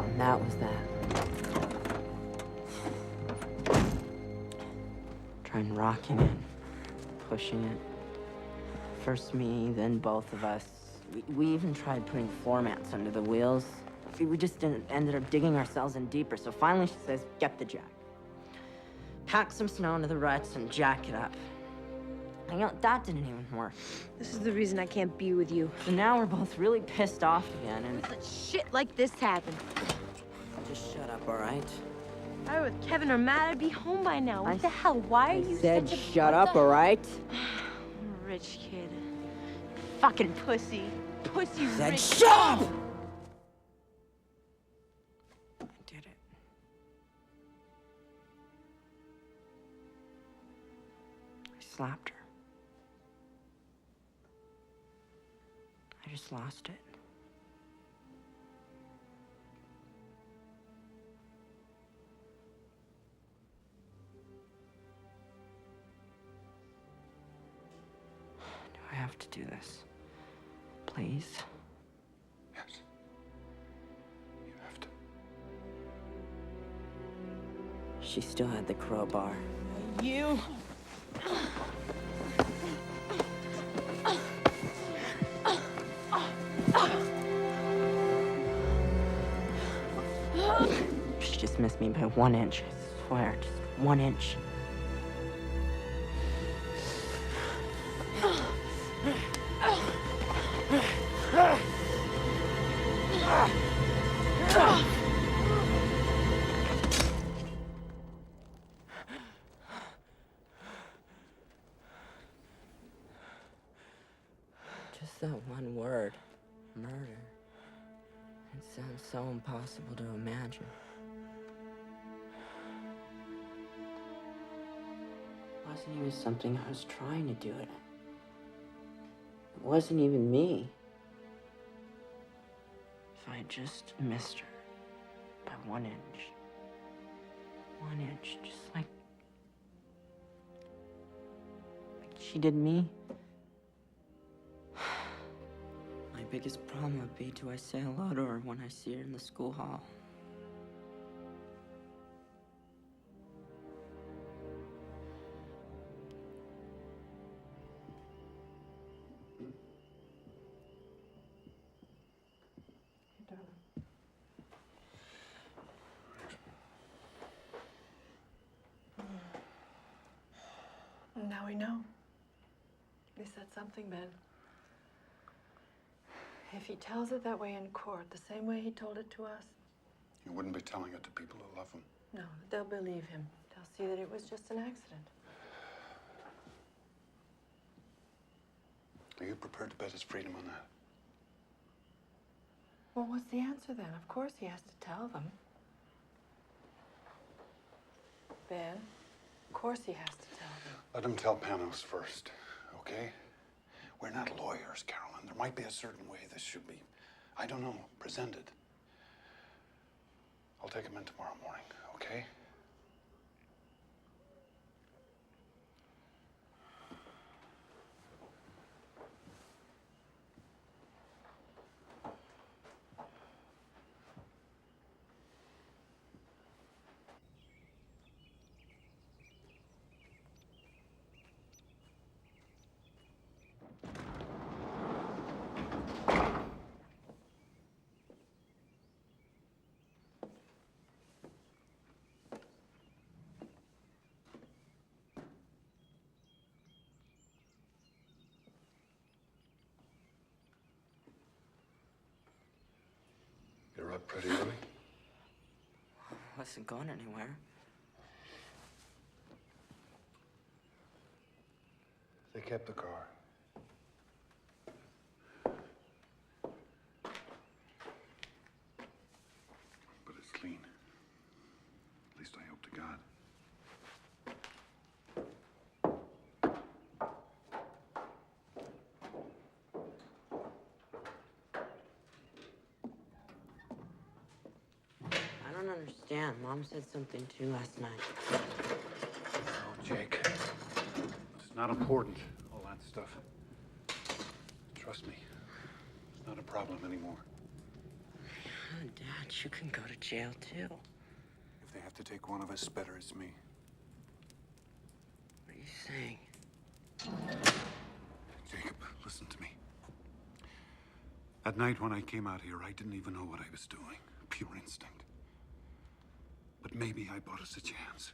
And that was that. Trying rocking it, pushing it. First me, then both of us. We even tried putting floor mats under the wheels. We just ended up digging ourselves in deeper. So finally she says, get the jack. Pack some snow into the ruts and jack it up. And you know, that didn't even work. This is the reason I can't be with you. So now we're both really pissed off again, and... Let shit like this happen. Just shut up, all right? If I were with Kevin or Matt, I'd be home by now. What the hell? Why are you said such a... shut up, all right? Rich kid. Fucking pussy. Pussy Said rich. shut up! I did it. I slapped her. I just lost it. Do I have to do this? Please? Yes. You have to. She still had the crowbar. You. She just missed me by 1 inch. I swear, just 1 inch. Just that one word, murder. It sounds so impossible to imagine. It wasn't even something I was trying to do it. It wasn't even me. If I just missed her by 1 inch. 1 inch, just like she did me. My biggest problem would be, do I say hello to her when I see her in the school hall? Now we know. He said something, Ben. If he tells it that way in court, the same way he told it to us, You wouldn't be telling it to people who love him. no, they'll believe him. They'll see that it was just an accident. Are you prepared to bet his freedom on that? Well, what's the answer then? Of course he has to tell them. Ben, of course he has to tell them. Let him tell Panos first, okay? We're not lawyers, Carolyn. There might be a certain way this should be, I don't know, presented. I'll take him in tomorrow morning, okay? You're up pretty early. Wasn't going anywhere. They kept the car. But it's clean. At least I hope to God. I don't understand. Mom said something too last night. Oh, Jake. It's not important, all that stuff. Trust me. It's not a problem anymore. Oh, Dad, you can go to jail too. If they have to take one of us, better it's me. What are you saying? Jacob, listen to me. That night when I came out here, I didn't even know what I was doing. Pure instinct. But maybe I bought us a chance.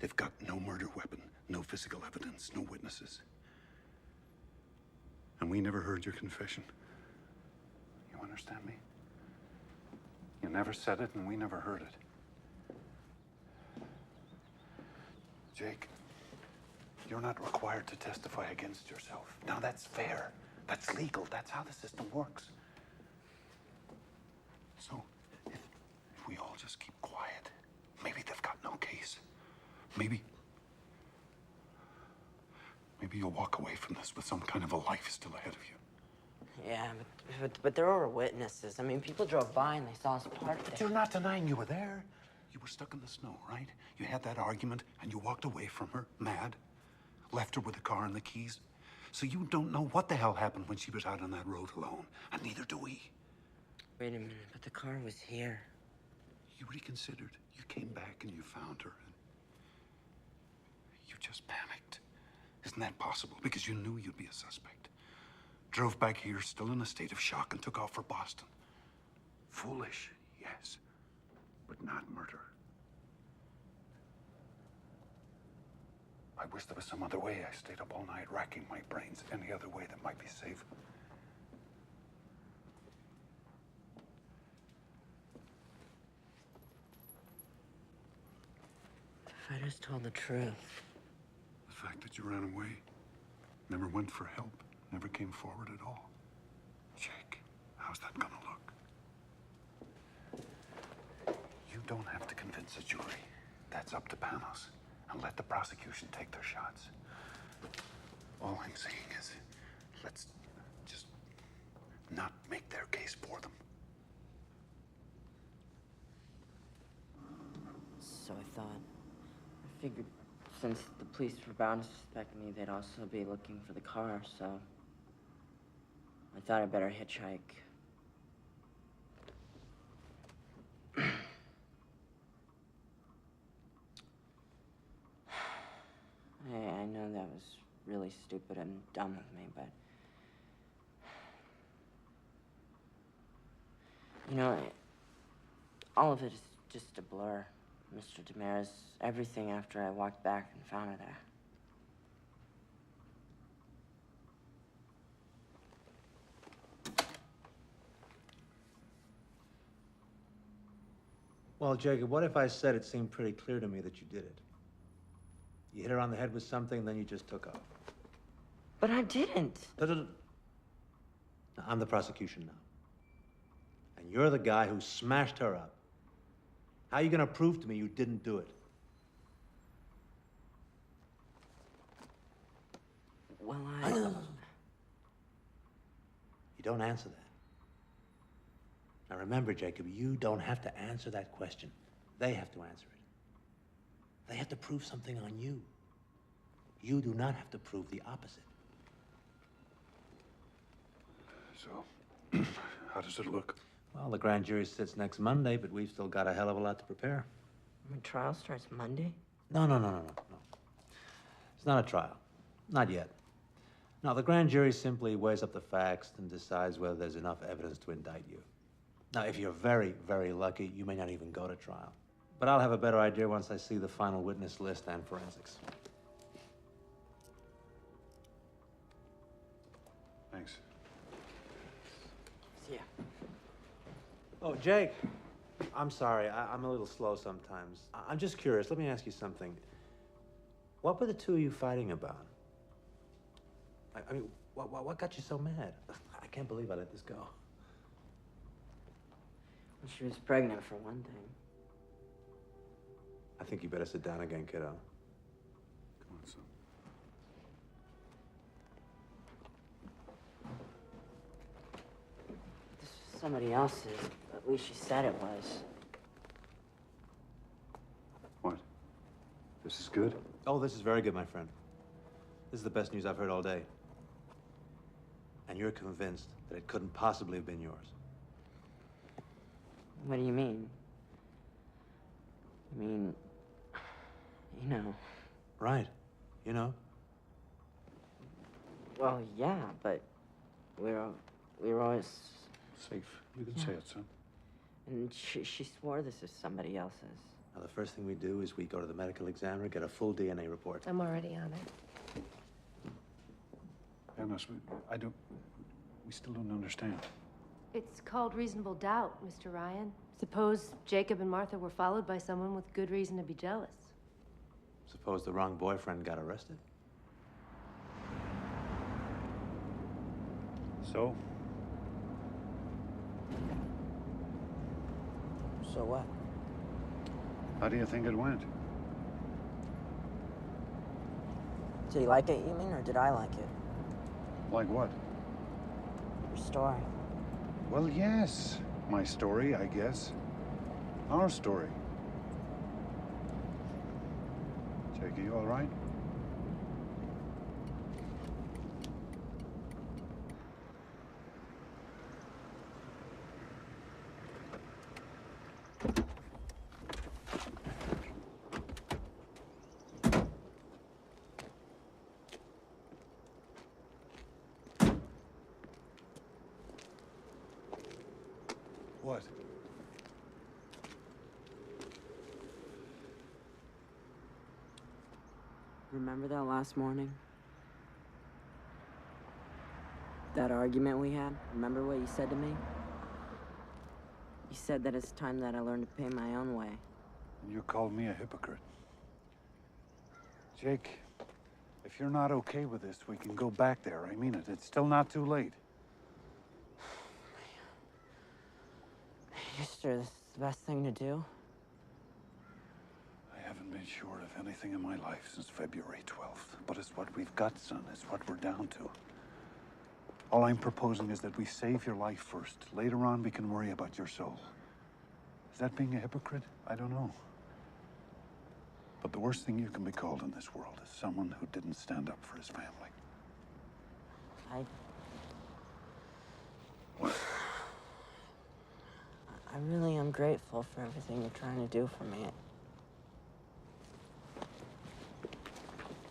They've got no murder weapon, no physical evidence, no witnesses. And we never heard your confession. You understand me? You never said it, and we never heard it. Jake, you're not required to testify against yourself. Now, that's fair. That's legal. That's how the system works. So, if we all just keep quiet, maybe they've got no case. Maybe you'll walk away from this with some kind of a life still ahead of you. Yeah, but there were witnesses. I mean, people drove by and they saw us parked there. But you're not denying you were there. You were stuck in the snow, right? You had that argument and you walked away from her, mad. Left her with the car and the keys. So you don't know what the hell happened when she was out on that road alone. And neither do we. Wait a minute, but the car was here. You reconsidered. You came back and you found her. And you just panicked. Isn't that possible? Because you knew you'd be a suspect. Drove back here still in a state of shock and took off for Boston. Foolish, yes, but not murder. I wish there was some other way. I stayed up all night racking my brains. Any other way that might be safe. If I just told the truth. The fact that you ran away, never went for help, never came forward at all. Jake, how's that gonna look? You don't have to convince a jury. That's up to Panos. And let the prosecution take their shots. All I'm saying is, let's just not make their case for them. So I thought. I figured since the police were bound to suspect me, they'd also be looking for the car, so I thought I'd better hitchhike. I know that was really stupid and dumb of me, but... You know, all of it is just a blur, Mr. Damaris. Everything after I walked back and found her there. Well, Jacob, what if I said it seemed pretty clear to me that you did it? You hit her on the head with something, then you just took off. But I didn't. No. I'm the prosecution now. And you're the guy who smashed her up. How are you gonna prove to me you didn't do it? Well, You don't answer that. Now remember, Jacob, you don't have to answer that question. They have to answer it. They have to prove something on you. You do not have to prove the opposite. So, how does it look? Well, the grand jury sits next Monday, but we've still got a hell of a lot to prepare. The trial starts Monday? No. It's not a trial. Not yet. No, the grand jury simply weighs up the facts and decides whether there's enough evidence to indict you. Now, if you're very, very lucky, you may not even go to trial. But I'll have a better idea once I see the final witness list and forensics. Thanks. See ya. Oh, Jake, I'm sorry. I'm a little slow sometimes. I'm just curious. Let me ask you something. What were the two of you fighting about? I mean, what got you so mad? I can't believe I let this go. Well, she was pregnant, for one thing. I think you better sit down again, kiddo. Come on, son. This was somebody else's. At least she said it was. What? This is good? Oh, this is very good, my friend. This is the best news I've heard all day. And you're convinced that it couldn't possibly have been yours. What do you mean? I mean, you know. Right. You know? Well, yeah, but we were always... Safe. You can say it, son. And she swore this was somebody else's. Now, the first thing we do is we go to the medical examiner, get a full DNA report. I'm already on it. Panos, we still don't understand. It's called reasonable doubt, Mr. Ryan. Suppose Jacob and Martha were followed by someone with good reason to be jealous. Suppose the wrong boyfriend got arrested? So? So what? How do you think it went? Did he like it, you mean, or did I like it? Like what? Your story. Well, yes. My story, I guess. Our story. Jake, are you all right? What? Remember that last morning? That argument we had? Remember what you said to me? You said that it's time that I learned to pay my own way. And you called me a hypocrite. Jake, if you're not okay with this, we can go back there. I mean it. It's still not too late. You sure this is the best thing to do? I haven't been sure of anything in my life since February 12th. But it's what we've got, son. It's what we're down to. All I'm proposing is that we save your life first. Later on, we can worry about your soul. Is that being a hypocrite? I don't know. But the worst thing you can be called in this world is someone who didn't stand up for his family. I really am grateful for everything you're trying to do for me.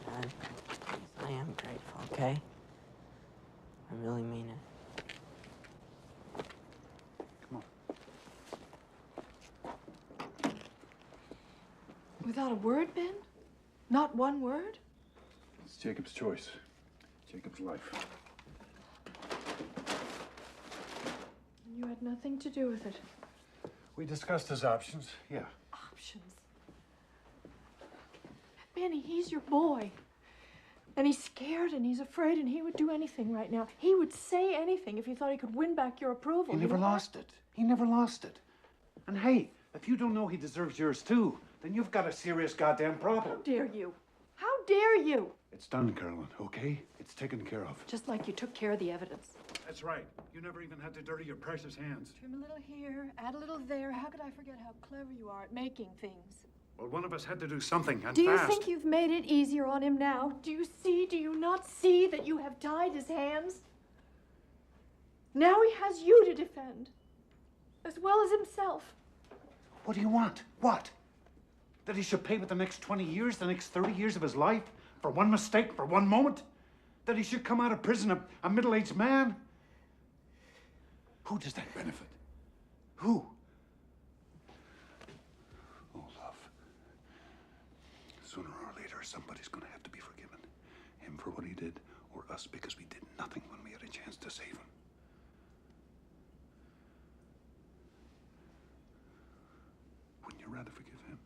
Dad, please, I am grateful, okay? I really mean it. Come on. Without a word, Ben? Not one word? It's Jacob's choice. Jacob's life. You had nothing to do with it. We discussed his options, yeah. Options? Benny, he's your boy. And he's scared and he's afraid and he would do anything right now. He would say anything if he thought he could win back your approval. He never lost it. He never lost it. And hey, if you don't know he deserves yours too, then you've got a serious goddamn problem. How dare you? How dare you? It's done, Carolyn, okay? It's taken care of. Just like you took care of the evidence. That's right. You never even had to dirty your precious hands. Trim a little here, add a little there. How could I forget how clever you are at making things? Well, one of us had to do something, and Do you fast. think you've made it easier on him now? Do you not see that you have tied his hands? Now he has you to defend, as well as himself. What do you want? What? That he should pay with the next 20 years, the next 30 years of his life? For one mistake, for one moment? That he should come out of prison a middle-aged man? Who does that benefit? Who? Oh, love. Sooner or later, somebody's gonna have to be forgiven. Him for what he did, or us because we did nothing when we had a chance to save him. Wouldn't you rather forgive him?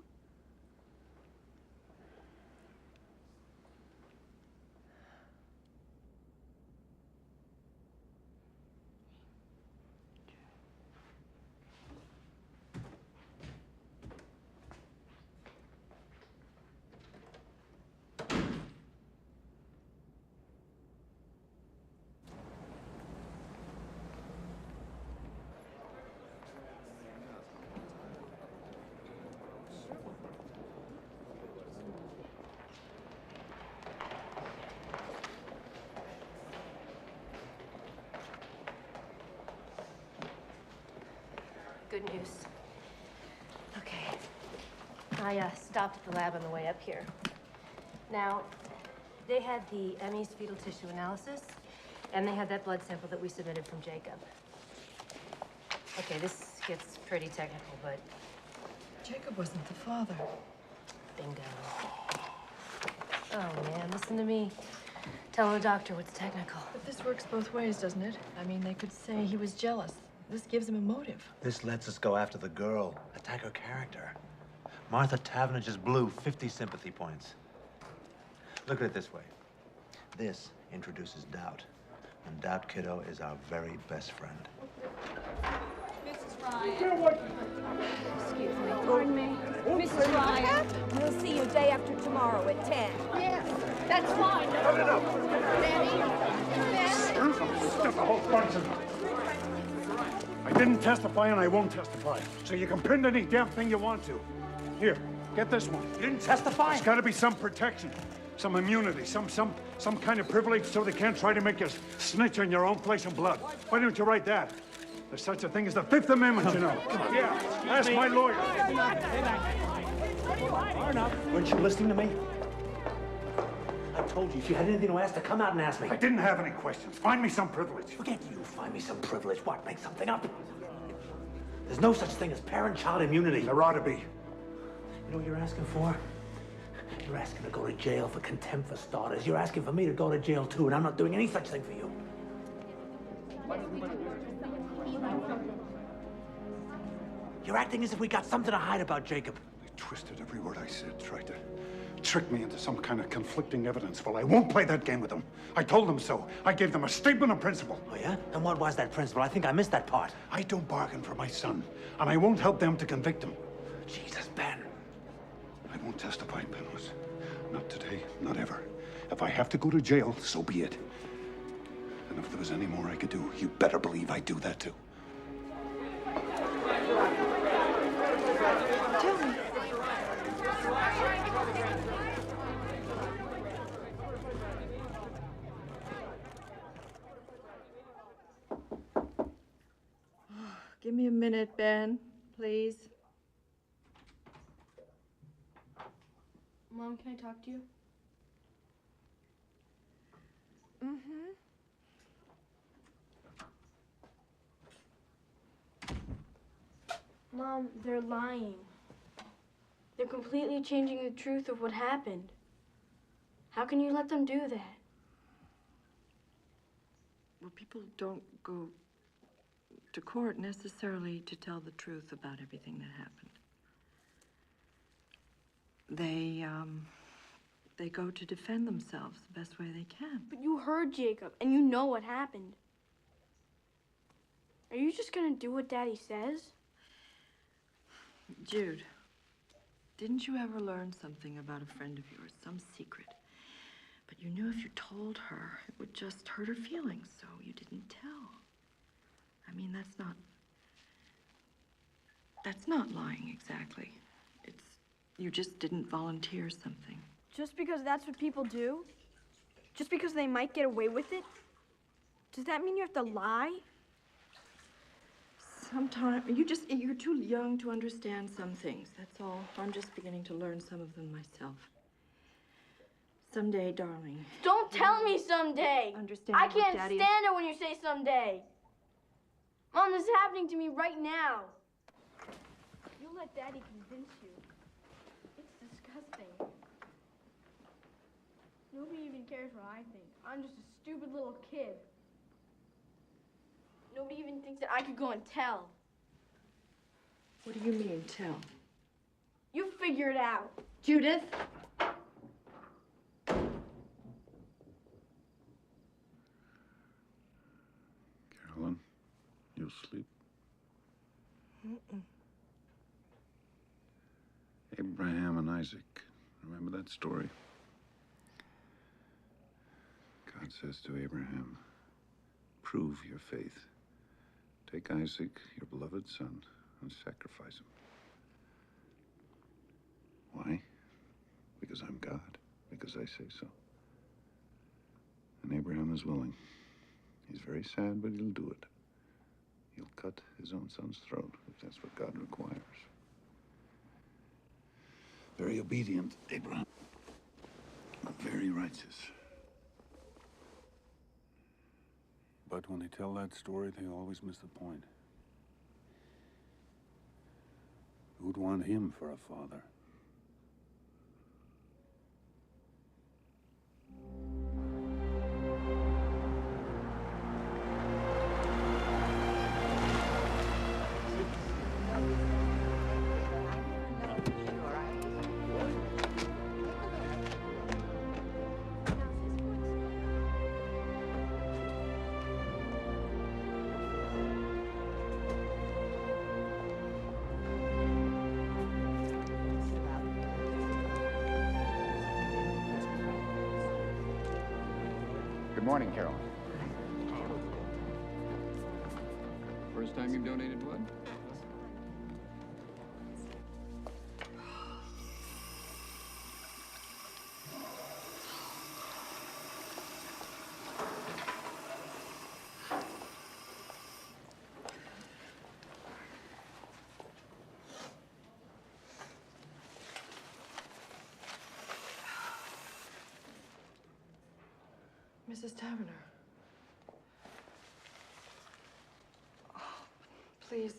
Good news. Okay. I stopped at the lab on the way up here. Now, they had the Emmy's fetal tissue analysis, and they had that blood sample that we submitted from Jacob. Okay, this gets pretty technical, but... Jacob wasn't the father. Bingo. Oh, man, listen to me. Tell the doctor what's technical. But this works both ways, doesn't it? I mean, they could say he was jealous. This gives him a motive. This lets us go after the girl, attack her character. Martha Tavener just blew 50 sympathy points. Look at it this way. This introduces doubt. And doubt, kiddo, is our very best friend. Mrs. Ryan. Excuse me. Pardon me. Mrs. Ryan, we'll see you day after tomorrow at 10. Yes, that's fine. Cut it up. Benny. Just a whole bunch of them. didn't testify and I won't testify. So you can print any damn thing you want to. Here, get this one. You didn't testify? There's got to be some protection, some immunity, some kind of privilege so they can't try to make you snitch on your own flesh and blood. Why don't you write that? There's such a thing as the Fifth Amendment, you know. Yeah, ask my lawyer. Weren't you listening to me? I told you, if you had anything to ask, to come out and ask me. I didn't have any questions. Find me some privilege. Forget you. Find me some privilege. What? Make something up? There's no such thing as parent-child immunity. There ought to be. You know what you're asking for? You're asking to go to jail for contempt for starters. You're asking for me to go to jail too, and I'm not doing any such thing for you. You're acting as if we got something to hide about Jacob. They twisted every word I said, tried to trick me into some kind of conflicting evidence. Well, I won't play that game with them. I told them so. I gave them a statement of principle. Oh, yeah? And what was that principle? I think I missed that part. I don't bargain for my son, and I won't help them to convict him. Jesus, Ben. I won't testify, Penrose. Not today, not ever. If I have to go to jail, so be it. And if there was any more I could do, you better believe I'd do that too. Tell me. Give me a minute, Ben, please. Mom, can I talk to you? Mm-hmm. Mom, they're lying. They're completely changing the truth of what happened. How can you let them do that? Well, people don't go to court necessarily to tell the truth about everything that happened. They go to defend themselves the best way they can. But you heard Jacob, and you know what happened. Are you just gonna do what Daddy says? Jude, didn't you ever learn something about a friend of yours, some secret? But you knew if you told her, it would just hurt her feelings, so you didn't tell. I mean, that's not lying exactly. You just didn't volunteer something. Just because that's what people do? Just because they might get away with it? Does that mean you have to lie? Sometimes, you're too young to understand some things, that's all. I'm just beginning to learn some of them myself. Someday, darling. Don't tell me someday. Understand I what can't Daddy stand it when you say someday. Mom, this is happening to me right now. You let Daddy convince you. It's disgusting. Nobody even cares what I think. I'm just a stupid little kid. Nobody even thinks that I could go and tell. What do you mean, tell? You figure it out. Judith? Carolyn, you'll sleep. Mm-mm. Abraham and Isaac. Remember that story? God says to Abraham, prove your faith. Take Isaac, your beloved son, and sacrifice him. Why? Because I'm God. Because I say so. And Abraham is willing. He's very sad, but he'll do it. He'll cut his own son's throat, if that's what God requires. Very obedient, Abraham. Very righteous. But when they tell that story, they always miss the point. Who'd want him for a father? Good morning, Carol. First time you've donated blood? Mrs. Taverner. Oh, please.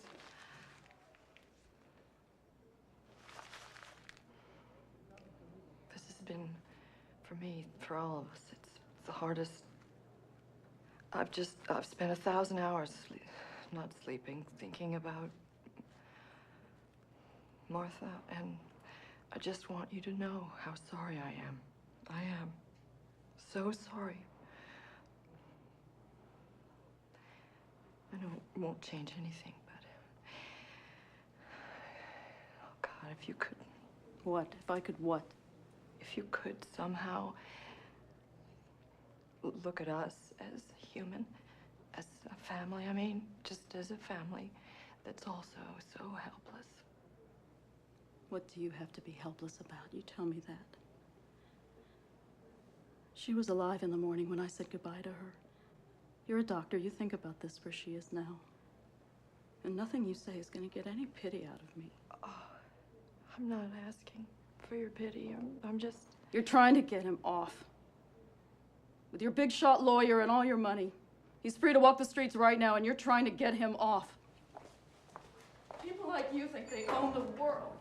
This has been, for me, for all of us, it's the hardest. I've spent 1,000 hours not sleeping, thinking about Martha, and I just want you to know how sorry I am. I am so sorry. I know it won't change anything, but... Oh, God, if you could... What? If I could what? If you could somehow look at us as human, as a family, I mean, just as a family that's also so helpless. What do you have to be helpless about? You tell me that. She was alive in the morning when I said goodbye to her. You're a doctor. You think about this where she is now. And nothing you say is going to get any pity out of me. Oh, I'm not asking for your pity. I'm just... You're trying to get him off. With your big shot lawyer and all your money. He's free to walk the streets right now, and you're trying to get him off. People like you think they own the world.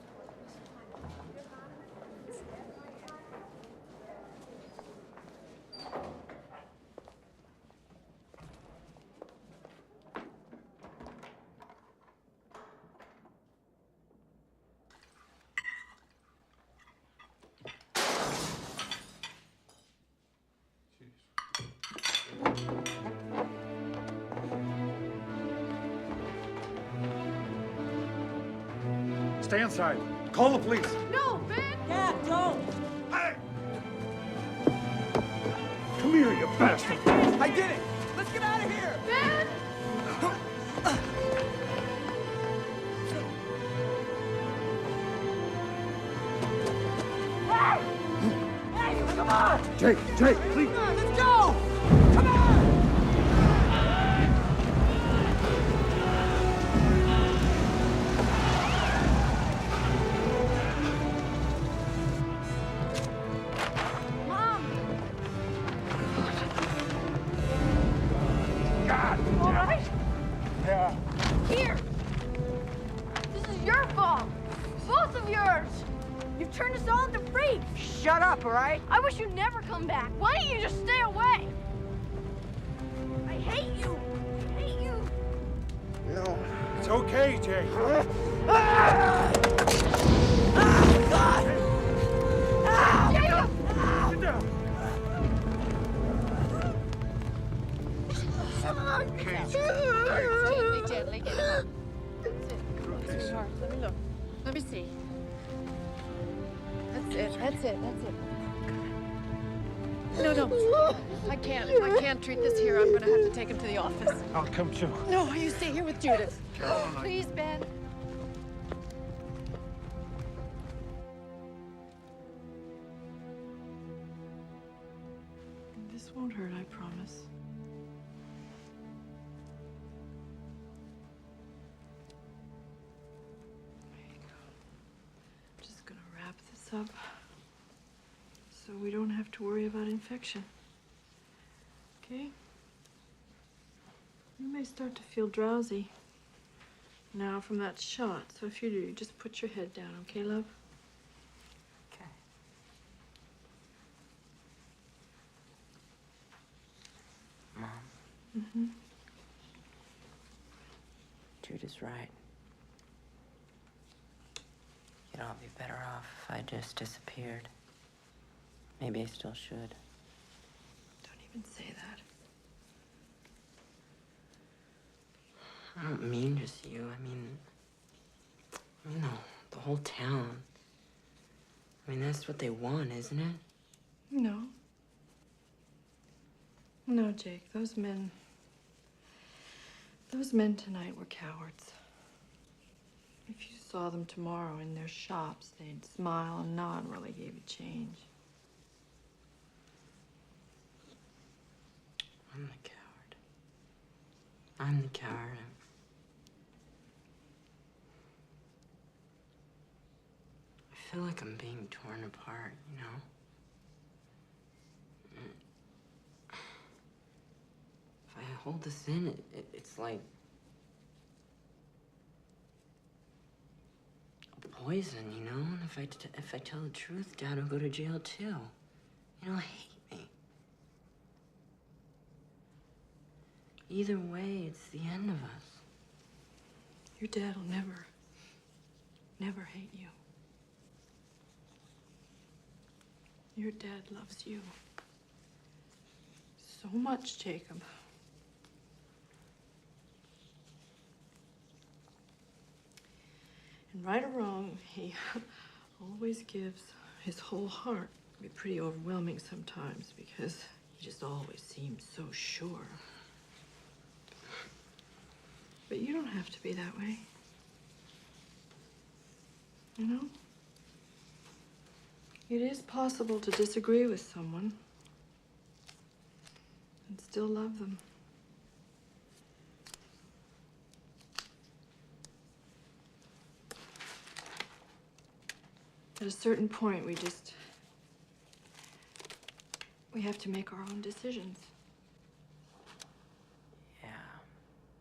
Stay inside. Call the police. No, Ben! Dad, don't! Hey! Come here, you bastard! I did it! Let's get out of here! Ben! Hey! Hey, come on! Jake, please! Come on, let's go! Come on! All right? Yeah. Here! This is your fault! Both of yours! You've turned us all into freaks! Shut up, all right? I wish you'd never come back. Why don't you just stay away? I hate you! I hate you! No. It's okay, Jake. God! Jacob! Sit down. Okay. Gently, get him up. That's it. Come on, sweetheart. Let me look. Let me see. That's it. No. I can't treat this here. I'm gonna have to take him to the office. I'll come too. No, you stay here with Judith. Carolyn, Please, Ben. This won't hurt, I promise. There you go. I'm just gonna wrap this up so we don't have to worry about infection. Okay? You may start to feel drowsy now from that shot, so if you do, you just put your head down, okay, love? Okay. Mom, Mm-hmm. Judith's right. You'd all be better off if I just disappeared. Maybe I still should. Don't even say that. I don't mean just you. I mean, the whole town. I mean, that's what they want, isn't it? No. No, Jake, those men, Those men tonight were cowards. If you saw them tomorrow in their shops, they'd smile and nod while they gave you change. I'm the coward. I'm the coward. I feel like I'm being torn apart, you know? If I hold this in, it's like a poison, you know? And if I tell the truth, Dad will go to jail too. You know, hate me. Either way, it's the end of us. Your dad will never hate you. Your dad loves you so much, Jacob. And right or wrong, he always gives his whole heart. It can be pretty overwhelming sometimes because he just always seems so sure. But you don't have to be that way. You know? It is possible to disagree with someone and still love them. At a certain point, we have to make our own decisions.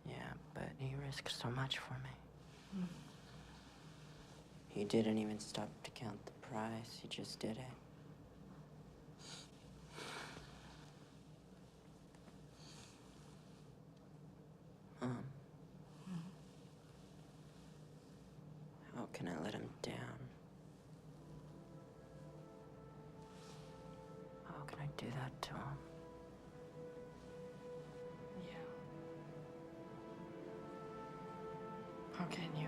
Yeah, but he risked so much for me. He didn't even stop to count the price. He just did it. How can I let him down? How can I do that to him? How can you?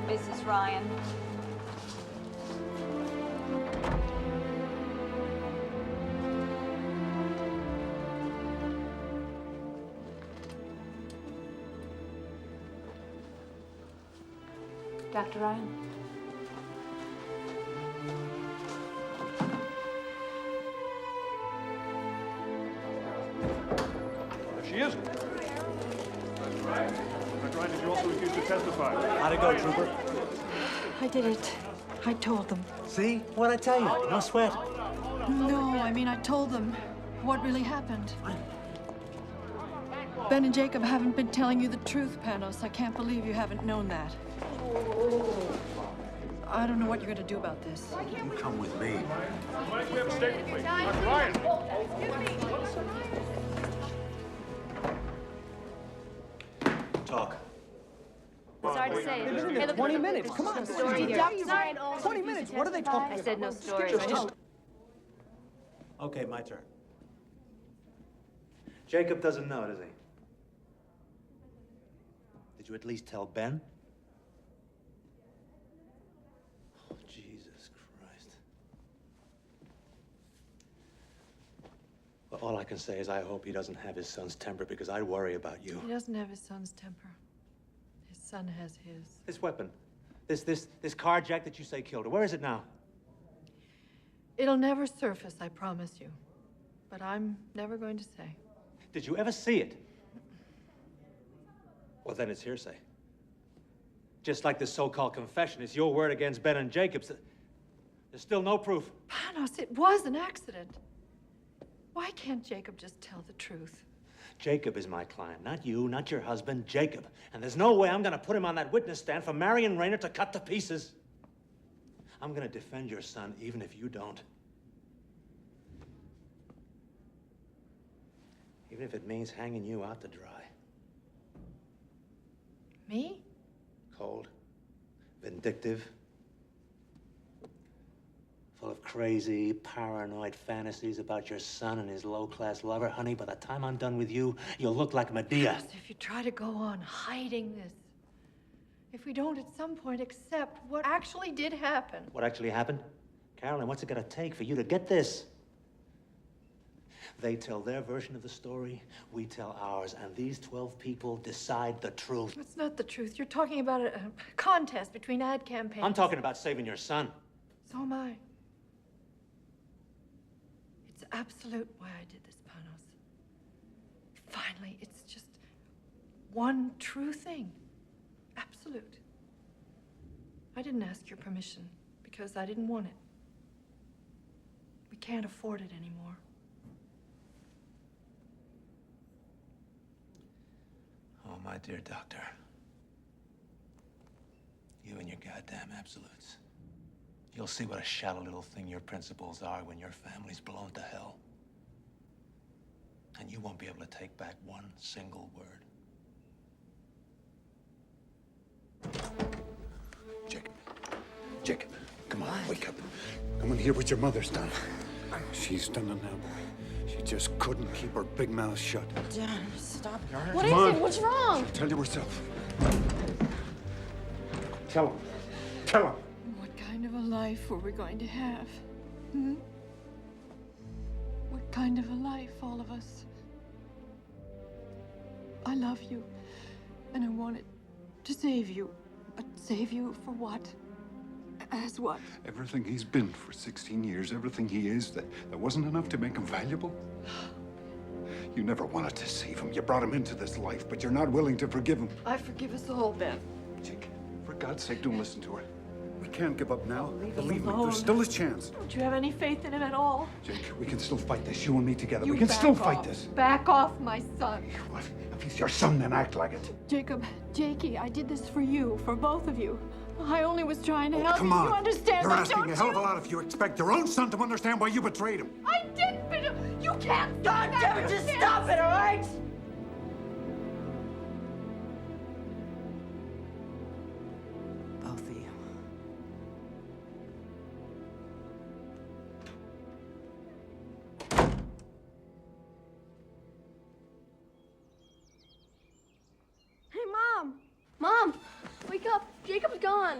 Mrs. Ryan. Dr. Ryan? There she is. That's right. Dr. Ryan, did you also refuse to testify? How'd it go, Trooper? I did it. I told them. See? What'd I tell you? No sweat. No, I mean, I told them what really happened. Ben and Jacob haven't been telling you the truth, Panos. I can't believe you haven't known that. I don't know what you're going to do about this. You come with me. We have a statement, please. Dr. Ryan. Talk. Sorry to say it. Hey, look, 20 minutes. Come on. Story here. Sorry. 20 minutes. What are they talking about? I said no story. Okay, my turn. Jacob doesn't know, does he? Did you at least tell Ben? Oh, Jesus Christ. Well, all I can say is I hope he doesn't have his son's temper because I worry about you. He doesn't have his son's temper. His son has his. This weapon, this carjack that you say killed her, where is it now? It'll never surface, I promise you. But I'm never going to say. Did you ever see it? Well, then it's hearsay. Just like this so-called confession is your word against Ben and Jacob's. There's still no proof. Panos, it was an accident. Why can't Jacob just tell the truth? Jacob is my client, not you, not your husband, Jacob. And there's no way I'm gonna put him on that witness stand for Marion Rayner to cut to pieces. I'm gonna defend your son even if you don't. Even if it means hanging you out to dry. Me? Cold, vindictive. crazy, paranoid fantasies about your son and his low-class lover. Honey, by the time I'm done with you, you'll look like Medea. Yes, if you try to go on hiding this, if we don't at some point accept what actually did happen. What actually happened? Carolyn, what's it gonna take for you to get this? They tell their version of the story, we tell ours, and these 12 people decide the truth. It's not the truth. You're talking about a contest between ad campaigns. I'm talking about saving your son. So am I. It's absolute why I did this, Panos. Finally, it's just one true thing. Absolute. I didn't ask your permission because I didn't want it. We can't afford it anymore. Oh, my dear doctor. You and your goddamn absolutes. You'll see what a shallow little thing your principles are when your family's blown to hell. And you won't be able to take back one single word. Jacob, come on, wake up. Come and hear what your mother's done. She's done it now, boy. She just couldn't keep her big mouth shut. Dad, stop it. What is it? What's wrong? She'll tell you herself. Tell him. Tell him. What kind of a life were we going to have? Hmm? What kind of a life, all of us? I love you, and I wanted to save you. But save you for what? As what? Everything he's been for 16 years, everything he is, that wasn't enough to make him valuable? You never wanted to save him. You brought him into this life, but you're not willing to forgive him. I forgive us all, Ben. Jake, for God's sake, don't listen to her. We can't give up now. Leave him Believe me, alone. there's still a chance. Don't you have any faith in him at all? Jake, we can still fight this, you and me together. You We can back still off. fight this. Back off, my son. What? If he's your son, then act like it. Jacob, Jakey, I did this for you, for both of you. I only was trying to help Come you. on. You understand, You're but asking don't a hell of a you? lot if you expect your own son to understand why you betrayed him. I didn't, but you can't. God damn it, just stop it, all right? Both of you. Hey, Mom! Mom! Wake up! Jacob's gone!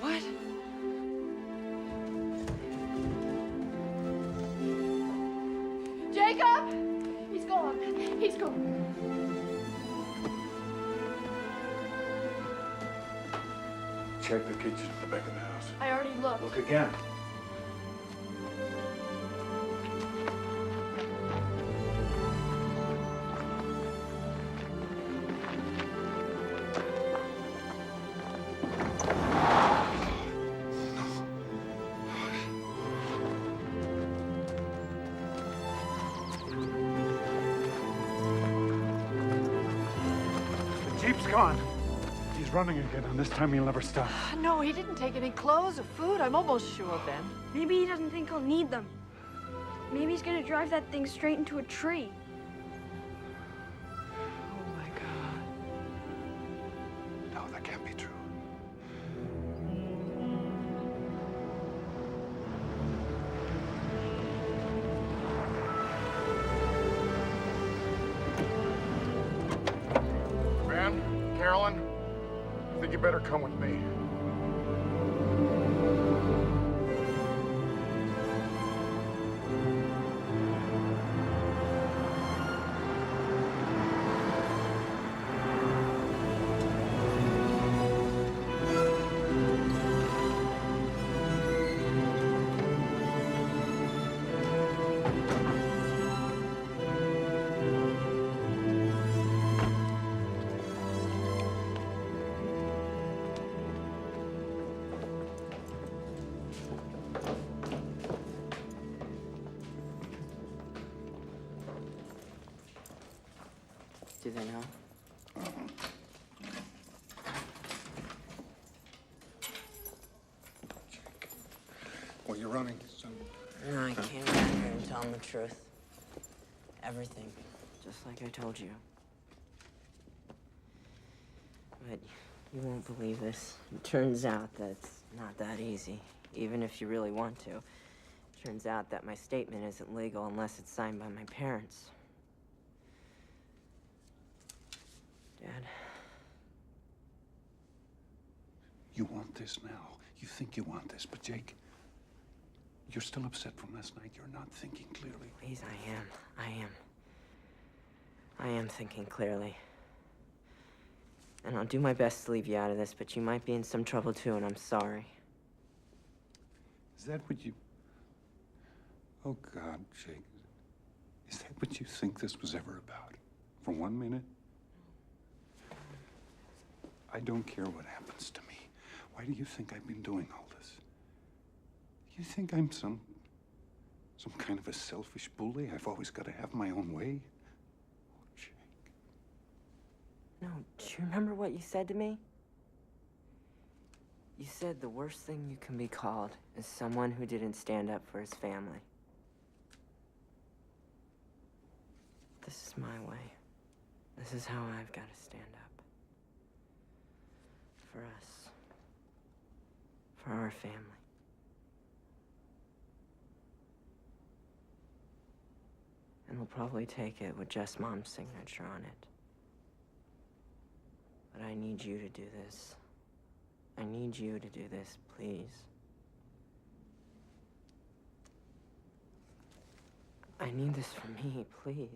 What? Jacob! He's gone. He's gone. Check the kitchen at the back of the house. I already looked. Look again. The Jeep's gone. He's running again, and this time he'll never stop. No, he didn't take any clothes or food. I'm almost sure, Ben. Maybe he doesn't think he'll need them. Maybe he's gonna drive that thing straight into a tree. Oh, my God. No, that can't be true. Ben, Carolyn, I think you better come with me. Do they know? Well, you're running, son. No, I came out here and tell them the truth. Everything. Just like I told you. But you won't believe this. It turns out that it's not that easy. even if you really want to. Turns out that my statement isn't legal unless it's signed by my parents. Dad. You want this now. You think you want this, but Jake, you're still upset from last night. You're not thinking clearly. Please, I am thinking clearly. And I'll do my best to leave you out of this, but you might be in some trouble too, and I'm sorry. Is that what you... Oh, God, Jake. Is that what you think this was ever about? For 1 minute? I don't care what happens to me. Why do you think I've been doing all this? You think I'm some kind of a selfish bully? I've always got to have my own way? No, do you remember what you said to me? You said the worst thing you can be called is someone who didn't stand up for his family. This is my way. This is how I've got to stand up. For us. For our family. And we'll probably take it with just Mom's signature on it. But I need you to do this. I need you to do this, please. I need this for me, please.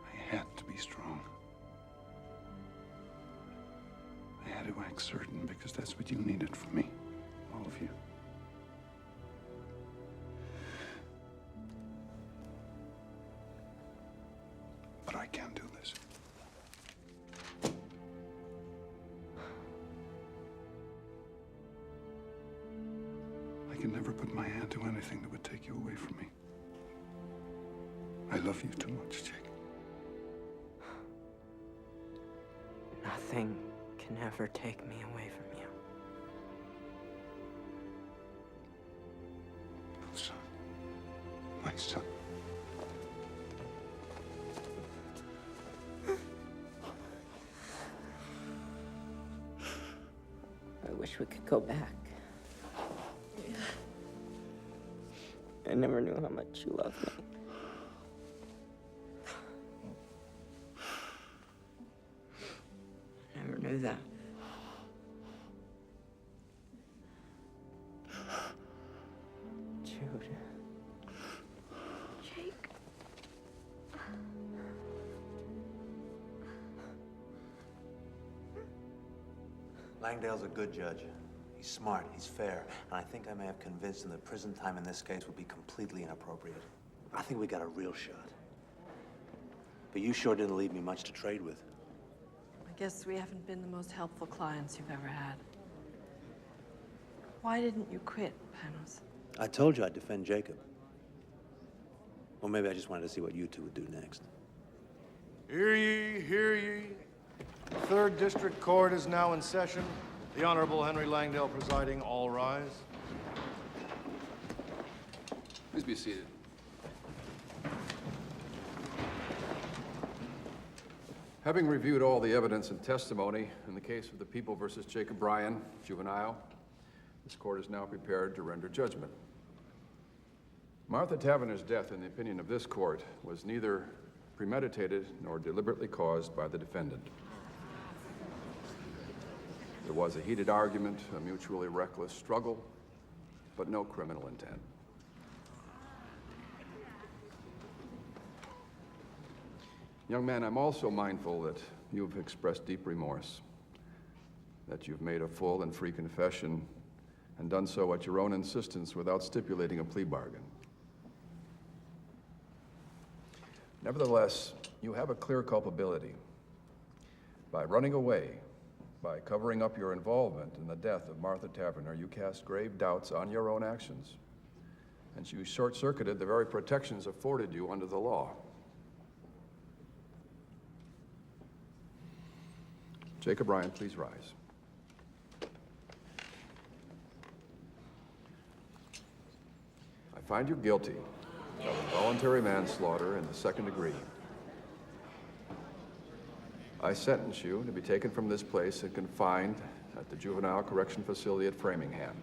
I had to be strong. I had to act certain because that's what you needed from me. All of you. But I can't do this. I can never put my hand to anything that would take you away from me. I love you too much, Jake. Nothing can ever take me away from you. Son. My son. I wish we could go back. I never knew how much you loved me. I never knew that. Jude. Jake. Langdale's a good judge. He's smart, he's fair, and I think I may have convinced him that prison time in this case would be completely inappropriate. I think we got a real shot. But you sure didn't leave me much to trade with. I guess we haven't been the most helpful clients you've ever had. Why didn't you quit, Panos? I told you I'd defend Jacob. Or maybe I just wanted to see what you two would do next. Hear ye, hear ye. The Third District Court is now in session. The Honorable Henry Langdale presiding. All rise. Please be seated. Having reviewed all the evidence and testimony in the case of the People versus Jacob Ryan, juvenile, this court is now prepared to render judgment. Martha Taverner's death, in the opinion of this court, was neither premeditated nor deliberately caused by the defendant. There was a heated argument, a mutually reckless struggle, but no criminal intent. Young man, I'm also mindful that you've expressed deep remorse, that you've made a full and free confession and done so at your own insistence without stipulating a plea bargain. Nevertheless, you have a clear culpability. By running away, by covering up your involvement in the death of Martha Taverner, you cast grave doubts on your own actions, and you short-circuited the very protections afforded you under the law. Jacob Ryan, please rise. I find you guilty of voluntary manslaughter in the second degree. I sentence you to be taken from this place and confined at the Juvenile Correction Facility at Framingham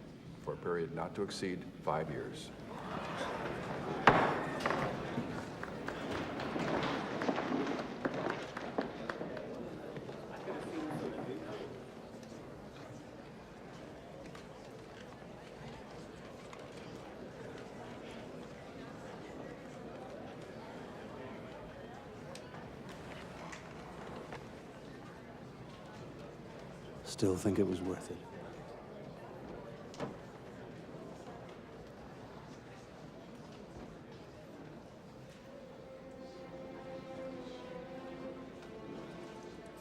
for a period not to exceed 5 years. Still think it was worth it.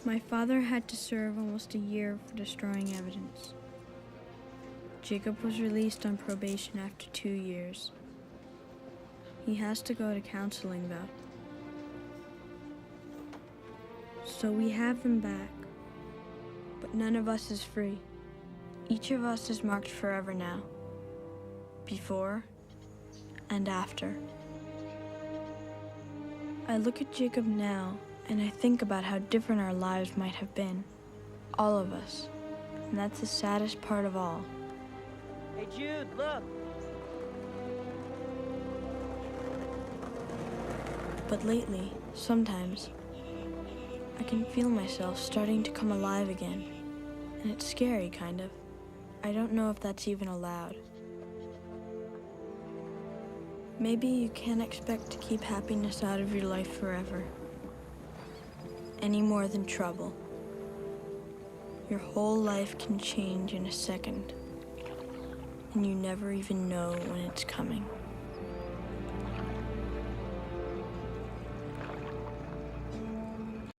My father had to serve almost a year for destroying evidence. Jacob was released on probation after 2 years. He has to go to counseling, though. So we have him back, but none of us is free. Each of us is marked forever now, before and after. I look at Jacob now, and I think about how different our lives might have been, all of us, and that's the saddest part of all. Hey, Jude, look. But lately, sometimes, I can feel myself starting to come alive again, and it's scary, kind of. I don't know if that's even allowed. Maybe you can't expect to keep happiness out of your life forever, any more than trouble. Your whole life can change in a second, and you never even know when it's coming.